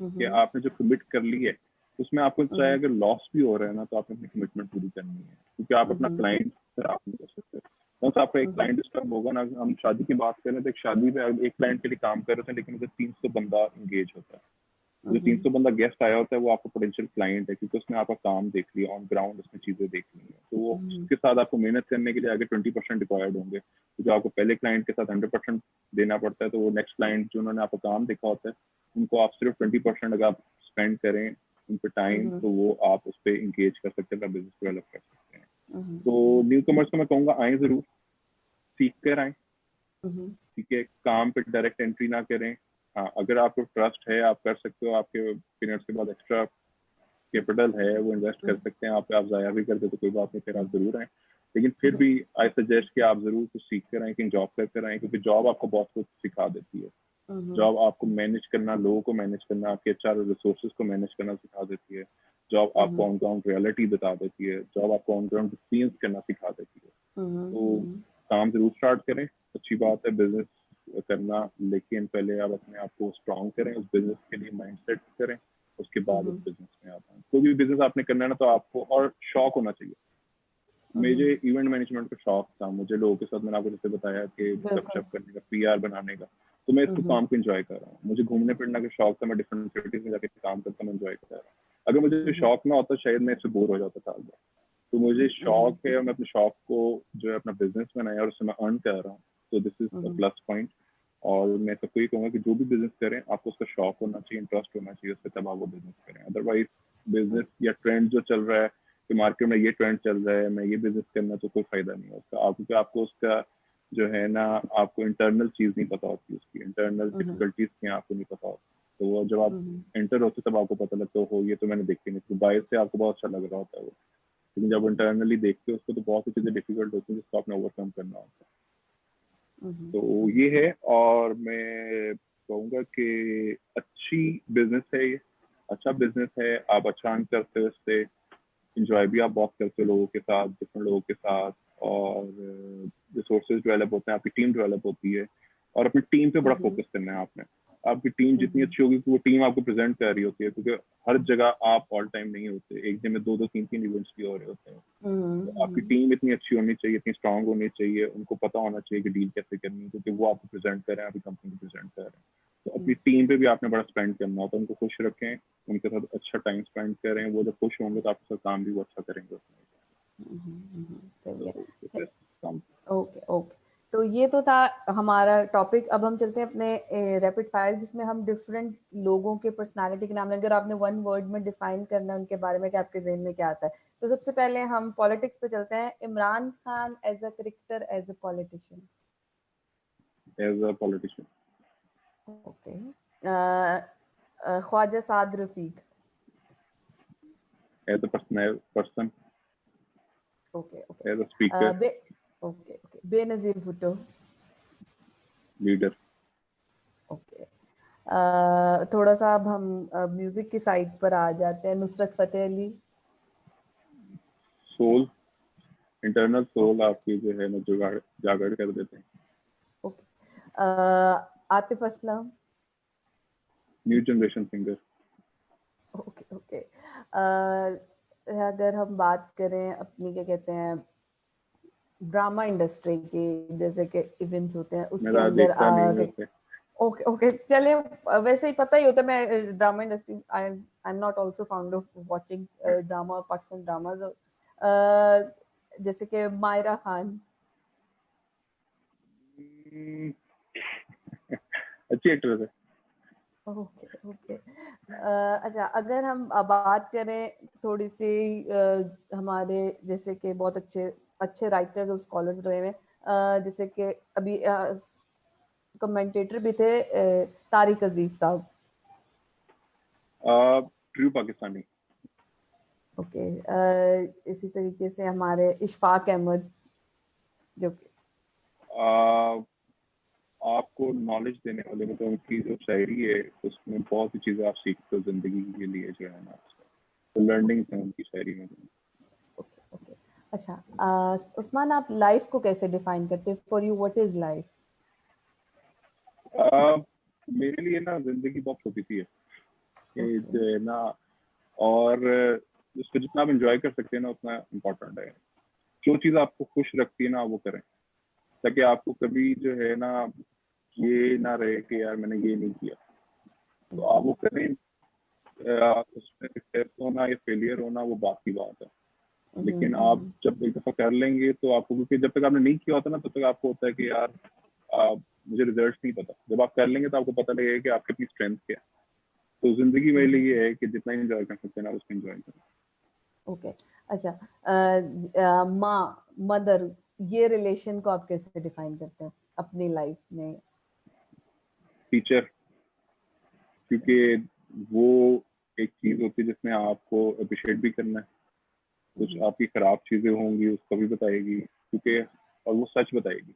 कि आपने जो कमिट कर ली है उसमें आपको चाहे अगर लॉस भी हो रहा है ना, तो आपने अपनी कमिटमेंट पूरी करनी है, क्योंकि आप अपना क्लाइंट खराब नहीं कर सकते। once आपका एक क्लाइंट डिस्टर्ब होगा ना, हम शादी की बात करें तो एक शादी में एक क्लाइंट के लिए काम कर रहे थे, लेकिन उसे 300 बंदा इंगेज होता है। जो 300 बंदा गेस्ट आया होता है वो आपका पोटेंशियल क्लाइंट है, क्योंकि उसने आपका काम देख लिया, ऑन ग्राउंड उसने चीजें देख ली है। तो वो उसके साथ आपको मेहनत करने के लिए आगे 20% रिक्वायर्ड होंगे। तो जो आपको पहले क्लाइंट के साथ 100% देना पड़ता है, तो वो नेक्स्ट क्लाइंट जो उन्होंने आपका काम देखा होता है, उनको आप सिर्फ 20% अगर आप स्पेंड करें उन पर टाइम, तो वो आप उस पर इंगेज कर सकते हैं, बिजनेस डेवलप कर सकते हैं। तो न्यू कमर्स को मैं कहूँगा आए जरूर, सीख कर आए, ठीक है, काम पे डायरेक्ट एंट्री ना करें। हाँ, अगर आपको ट्रस्ट है, आप कर सकते हो, आपके पीरियड्स के बाद एक्स्ट्रा कैपिटल है, वो इन्वेस्ट कर सकते हैं, आप जाया भी कर दे तो कोई बात नहीं, फिर आप जरूर आए। लेकिन फिर भी आई सजेस्ट कि आप जरूर कुछ सीख कर आए, कि जॉब कर कर आए, क्योंकि जॉब आपको बहुत कुछ सिखा देती है। जॉब आपको मैनेज करना, लोगों को मैनेज करना, आपके एचआर रिसोर्सेज को मैनेज करना सिखा देती है। जॉब आपको ऑन ग्राउंड रियलिटी बता देती है। जॉब आपको ऑन ग्राउंड एक्सपीरियंस करना सिखा देती है। तो काम जरूर स्टार्ट करें, अच्छी बात है बिजनेस करना, लेकिन पहले आप अपने आप को स्ट्रॉन्ग करें, उस बिजनेस के लिए माइंडसेट करें, उसके बाद उस बिजनेस में आता है। कोई भी बिजनेस आपने करना है ना, तो आपको और शौक होना चाहिए। मुझे इवेंट मैनेजमेंट का शौक था, मुझे लोगों के साथ, मैंने आपको जैसे बताया कि गपशप करने का, पीआर बनाने का, तो मैं इसको काम को एंजॉय कर रहा हूँ। मुझे घूमने फिरने का शौक था, मैं डिफरेंट सिटीज में जाके काम करता, मैं एंजॉय कर रहा हूँ। अगर मुझे शौक ना होता शायद मैं इससे बोर हो जाता था। तो मुझे शौक है और मैं अपने शौक को जो है अपना बिजनेस बनाया और उससे मैं अर्न कर रहा हूँ, तो this is a plus point. और मैं सबको ये कहूँगा कि जो भी बिजनेस करें आपको उसका शौक होना चाहिए, इंटरेस्ट होना चाहिए उससे, तब आप वो बिजनेस करें। अदरवाइज बिजनेस या ट्रेंड जो चल रहा है कि मार्केट में ये ट्रेंड चल रहा है, मैं ये बिजनेस करना, तो कोई फायदा नहीं है उसका। क्योंकि आपको उसका जो है ना, आपको इंटरनल चीज नहीं पता होती, उसकी इंटरनल डिफिकल्टीज क्या आपको नहीं पता होती। तो वो जब आप एंटर होते तब आपको पता लगता हो ये तो मैंने देखी नहीं, तो बाहर से आपको बहुत अच्छा लग रहा होता है वो, लेकिन जब इंटरनली देखते हो उसको तो बहुत सी चीजें डिफिकल्ट होती हैं जिसको आपने ओवरकम करना होता है। तो ये है, और मैं कहूँगा कि अच्छी बिजनेस है ये, अच्छा बिजनेस है, आप अच्छा अर्न करते हो इससे, इंजॉय भी आप बहुत करते हो लोगों के साथ, डिफरेंट लोगों के साथ, और रिसोर्सेज डेवलप होते हैं, आपकी टीम डेवलप होती है, और अपनी टीम पे बड़ा फोकस करना है आपने। आपकी टीम जितनी अच्छी होगी तो वो टीम आपको प्रेजेंट कर रही होती है, क्योंकि हर जगह आप ऑल टाइम नहीं होते, एक दिन में 2-2 3-3 इवेंट्स भी हो रहे होते हैं। तो आपकी टीम इतनी अच्छी होनी चाहिए, इतनी स्ट्रांग होनी चाहिए, उनको पता होना चाहिए कि डील कैसे करनी है, क्योंकि वो आपको प्रेजेंट कर रहे हैं, आपकी कंपनी को प्रेजेंट कर रहे हैं। तो अपनी टीम पे भी आपने बड़ा स्पेंड करना होता है, उनको खुश रखें, उनके साथ अच्छा टाइम स्पेंड करें, वो जब खुश होंगे तो आपके साथ काम भी वो अच्छा करेंगे उसमें। ओके ओके, तो ये तो था हमारा टॉपिक। अब हम चलते हैं अपने रैपिड फायर, जिसमें हम डिफरेंट लोगों के पर्सनालिटी के नाम लेंगे, अगर आपने वन वर्ड में डिफाइन करना है उनके बारे में कि आपके जहन में क्या आता है। तो सबसे पहले हम पॉलिटिक्स पे चलते हैं। Imran Khan as a cricketer, as a politician. As a politician. Okay. Khwaja Saad Rafiq. As a person. Okay okay. As a speaker. बे okay okay, Benazir Bhutto. Leader. Okay. थोड़ा सा अब हम म्यूजिक की साइड पर आ जाते हैं। Nusrat Fateh Ali. Soul, internal soul okay आपकी जो है ना जुगाड़ जागड़ कर देते हैं। Okay. Atif Aslam. New generation singer. Okay okay. अगर हम बात करें अपनी, क्या कहते हैं, ड्रामा इंडस्ट्री की, जैसे कि इवेंट्स होते हैं उसके मेरा अंदर देखता नहीं वैसे। ओके ओके, चले, वैसे ही पता ही होता है। मैं drama industry, I am not also found of watching drama, Pakistan dramas. जैसे कि मायरा खान। अच्छी एक्ट्रेस है। Okay okay. अच्छा, अगर हम बात करें थोड़ी सी हमारे जैसे कि बहुत अच्छे अच्छे राइटर्स और स्कॉलर्स रहे हुए, जैसे कि अभी कमेंटेटर भी थे, तारिक अजीज साहब। ट्रू पाकिस्तानी। ओके। इसी तरीके से हमारे इशफाक अहमद, जो कि आपको नॉलेज देने वाले, मतलब उनकी जो शायरी है उसमें बहुत सी चीजें आप सीखते हो जिंदगी के लिए जो है ना, तो लर्निंग है उनकी शायरी में। Okay okay. अच्छा, उस्मान, आप लाइफ को कैसे डिफाइन करते हैं? For you what is life? मेरे लिए ना जिंदगी बहुत छोटी सी है कि ओके। जो है ना, और उसको जितना आप इंजॉय कर सकते हैं ना उतना इम्पोर्टेंट है। जो चीज आपको खुश रखती है ना वो करें, ताकि आपको कभी जो है ना ये ना रहे कि यार मैंने ये नहीं किया, तो आप वो करें। उसमें सक्सेस होना या फेलियर होना वो बात की बात है, लेकिन आप जब एक दफा कर लेंगे तो आपको, क्योंकि जब तक आपने नहीं किया होता ना तब तक आपको होता है कि यार मुझे रिजल्ट नहीं पता। जब आप कर लेंगे तो आपको पता लगेगा कि आपकी अपनी स्ट्रेंथ क्या है। तो जिंदगी मेरे लिए ये है कि जितना एंजॉय कर सकते हैं ना उसको एंजॉय करें। ओके। अच्छा, माँ, मदर, ये रिलेशन को आप कैसे डिफाइन करते हैं अपनी लाइफ में? टीचर, क्योंकि वो एक चीज होती है जिसमें आपको अप्रिशिएट भी करना है। कुछ आपकी खराब चीजें होंगी उसको भी बताएगी, क्योंकि और वो सच बताएगी,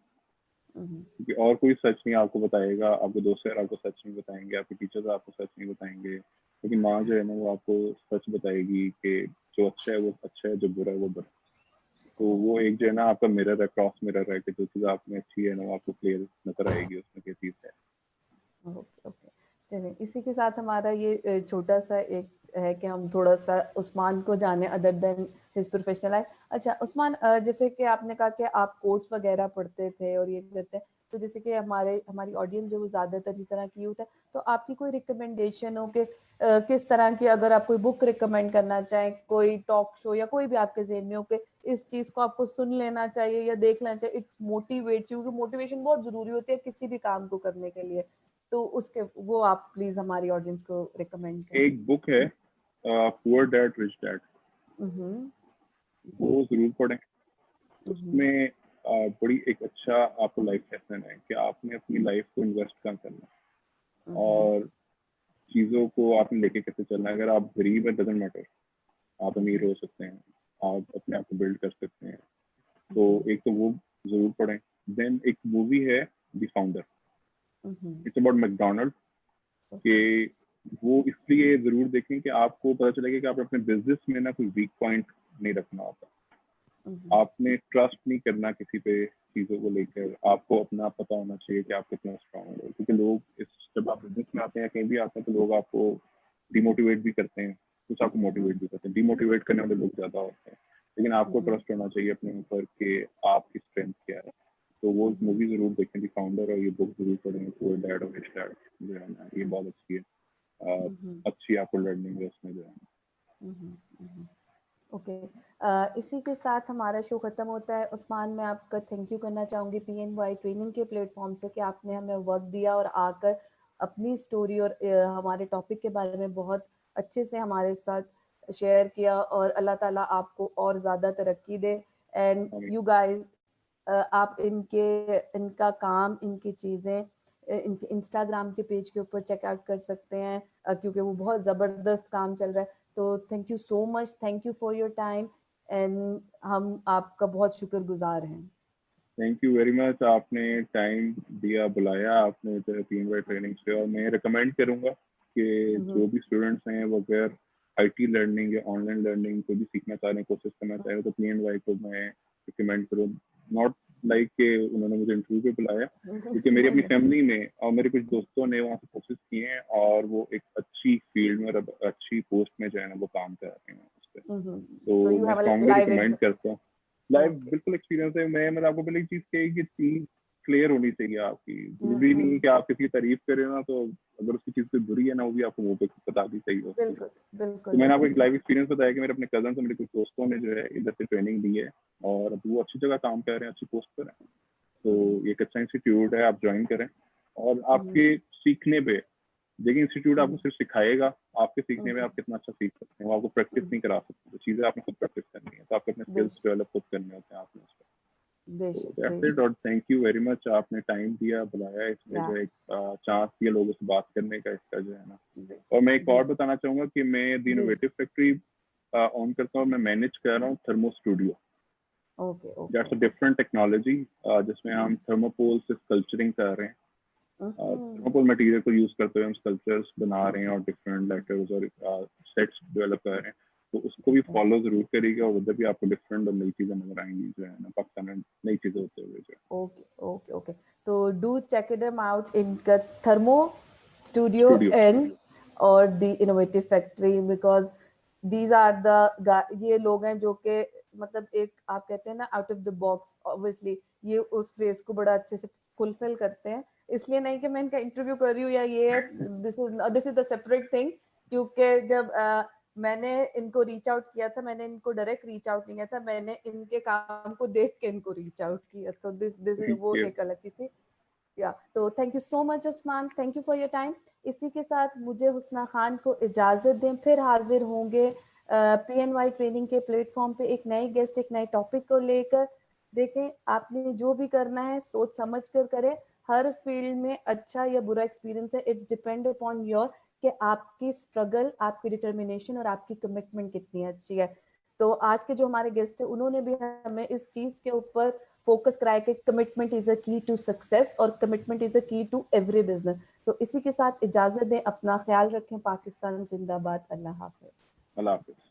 क्योंकि और कोई सच नहीं आपको बताएगा। आपके दोस्त यार आपको सच नहीं बताएंगे, आपके टीचर्स आपको सच नहीं बताएंगे, लेकिन माँ जो है ना वो आपको सच बताएगी कि जो अच्छा है वो अच्छा है, जो बुरा है वो बुरा है। तो वो एक जो है ना आपका मिरर है, क्रॉस मिरर है, कि जो चीज़ आप में अच्छी है ना वो आपको क्लियर नजर आएगी उसमें क्या चीज़ है। Okay okay. चलिए, इसी के साथ हमारा ये छोटा सा एक है कि हम थोड़ा सा उस्मान को जाने, other than his professional life. अच्छा उस्मान, जैसे कि आपने कहा कि आप कोर्स वगैरह पढ़ते थे और ये करते हैं, तो जैसे कि हमारी ऑडियंस जो वो ज्यादातर जिस तरह की यूथ है, तो आपकी कोई रिकमेंडेशन हो कि किस तरह की, अगर आप कोई बुक रिकमेंड करना चाहें, कोई टॉक शो या कोई भी आपके ज़हन में हो कि इस चीज को आपको सुन लेना चाहिए या देख लेना चाहिए, इट्स मोटिवेट यू, क्योंकि मोटिवेशन बहुत जरूरी होती है किसी भी काम को करने के लिए, तो उसके वो आप प्लीज हमारी ऑडियंस को रिकमेंड करें। एक बुक है पुअर डैड रिच डैड, हम्म वो जरूर पढ़ें। हम्म उसमें बड़ी एक अच्छा आपको लाइफ लेसन है कि आपने अपनी लाइफ को इन्वेस्ट कहाँ करना है और चीज़ों को आपने लेके कैसे चलना है। अगर आप गरीब है, डजंट मैटर, आप अमीर हो सकते हैं, आप अपने आप को बिल्ड कर सकते हैं। तो एक तो वो जरूर पढ़ें। देन एक मूवी है the founder, it's about McDonald, कि वो इसलिए जरूर देखें कि आपको पता चलेगा कि आप अपने बिजनेस में ना कोई वीक पॉइंट नहीं रखना होता। आपने ट्रस्ट नहीं करना किसी पे चीजों को लेकर, आपको अपना पता होना चाहिए कि आप कितना स्ट्रांग हो। क्योंकि लोग जब आप बिजनेस में आते हैं, कहीं भी आते हैं, तो लोग आपको डिमोटिवेट भी करते हैं, कुछ आपको मोटिवेट भी करते हैं। डिमोटिवेट करने वाले लोग ज्यादा होते हैं, लेकिन आपको ट्रस्ट होना चाहिए अपने ऊपर कि आपकी स्ट्रेंथ क्या है। तो वो मूवी जरूर देखें, द फाउंडर, और ये बुक जरूर पढ़ें, पुअर डैड और रिच डैड जो है ना, ये बहुत अच्छी है। अच्छी आपको लर्निंग है उसमें जो है। ओके इसी के साथ हमारा शो खत्म होता है। उस्मान, मैं आपका थैंक यू करना चाहूँगी PNY ट्रेनिंग के प्लेटफॉर्म से कि आपने हमें वक्त दिया और आकर अपनी स्टोरी और हमारे टॉपिक के बारे में बहुत अच्छे से हमारे साथ शेयर किया, और अल्लाह ताला आपको और ज़्यादा तरक्की दे। एंड यू गाइस, आप इनका काम, इनकी चीज़ें इनके इंस्टाग्राम के पेज के ऊपर चेकआउट कर सकते हैं, क्योंकि वो बहुत ज़बरदस्त काम चल रहा है। तो thank you so much, thank you for your time, and हम आपका बहुत शुक्रगुजार हैं। थैंक यू वेरी मच, आपने टाइम दिया, बुलाया आपने PNY ट्रेनिंग से। और मैं रिकमेंड करूंगा कि जो भी स्टूडेंट्स हैं वो अगर IT लर्निंग या ऑनलाइन लर्निंग को भी सीखना चाह रहे हैं, कोशिश करना चाह रहे हैं, तो PNY को मैं रिकमेंड करूँ। नॉट लाइक कि उन्होंने मुझे इंटरव्यू पे बुलाया, क्योंकि मेरी अपनी फैमिली में और मेरे कुछ दोस्तों ने वहाँ से कोशिश की हैं और वो एक अच्छी फील्ड में और अच्छी पोस्ट में जो है ना वो काम कर रहे हैं उस पर। तो मैं स्ट्रांगली रिकमेंड करता हूँ। लाइव बिल्कुल एक्सपीरियंस है। मैं आपको पहले एक चीज कही कि चीज क्लियर होनी चाहिए आपकी। जरूरी नहीं है कि आप किसी की तारीफ करें ना, तो अगर उसकी चीज कोई बुरी है ना, वो भी आपको मुंह पे बता दी सही हो। बिल्कुल बिल्कुल। तो मैंने आपको एक लाइव एक्सपीरियंस बताया कि मेरे अपने कजन से, मेरे कुछ दोस्तों ने जो है इधर से ट्रेनिंग दी है और अब वो अच्छी जगह काम कर रहे हैं, अच्छी पोस्ट पर है। तो ये एक अच्छा इंस्टीट्यूट है, आप ज्वाइन करें। और आपके सीखने पे देखिए, इंस्टीट्यूट आपको सिर्फ सिखाएगा, आपके सीखने में आप कितना अच्छा सीख सकते हैं, वो आपको प्रैक्टिस नहीं करा सकते। तो चीजें आपने खुद प्रैक्टिस करनी है, तो आपके अपने स्किल्स डेवलप खुद करने होते हैं आपने उस पर। दैट्स इट, और थैंक यू वेरी मच, आपने टाइम दिया, बुलाया, इसमें जो एक चांस दिया लोगों से बात करने का, इसका जो है ना। और मैं एक और बताना चाहूंगा कि मैं द इनोवेटिव फैक्ट्री ऑन करता हूँ, मैं मैनेज कर रहा हूँ thermo studio. That's a different technology जिसमें हम थर्मोपोल से स्कल्पचरिंग कर रहे हैं। थर्मोपोल मटेरियल को यूज करते हुए हम स्कल्पचर्स बना रहे हैं और डिफरेंट लेटर्स और सेट्स डेवलप कर रहे हैं। तो उसको भी फॉलो जरूर करिएगा, और उधर भी आपको डिफरेंट और नई चीजें नजर आएंगी जो है ना, पाकिस्तान में नई चीजें होते हुए जो। ओके ओके ओके, तो do check them out in Thermo Studio and और the innovative Factory, because these are the ये लोग हैं जो कि मतलब एक आप कहते हैं ना out of the box, obviously ये उस फ्रेज को बड़ा अच्छे से फुलफिल करते हैं। इसलिए नहीं कि मैं इनका इंटरव्यू कर रही हूँ या ये this is the separate thing, क्योंकि जब मैंने इनको रीच आउट किया था, मैंने इनको डायरेक्ट रीच आउट नहीं किया था, मैंने इनके काम को देख के इनको रीच आउट किया। तो दिस इज वो एक अलग चीज थी। या तो thank you so much Usman, thank you for your time. इसी के साथ मुझे हुस्ना खान को इजाजत दें, फिर हाजिर होंगे PNY ट्रेनिंग के प्लेटफॉर्म पे एक नए गेस्ट, एक नए टॉपिक को लेकर। देखें, आपने जो भी करना है सोच समझ कर करें। हर फील्ड में अच्छा या बुरा एक्सपीरियंस है, इट्स डिपेंड अपॉन योर कि आपकी स्ट्रगल, आपकी डिटर्मिनेशन और आपकी कमिटमेंट कितनी अच्छी है। तो आज के जो हमारे गेस्ट थे उन्होंने भी हमें इस चीज के ऊपर फोकस कराया कि कमिटमेंट इज अ की टू सक्सेस और कमिटमेंट इज अ की टू एवरी बिजनेस। तो इसी के साथ इजाजत दें, अपना ख्याल रखें। पाकिस्तान जिंदाबाद। अल्लाह हाफिज। अल्लाह हाफिज।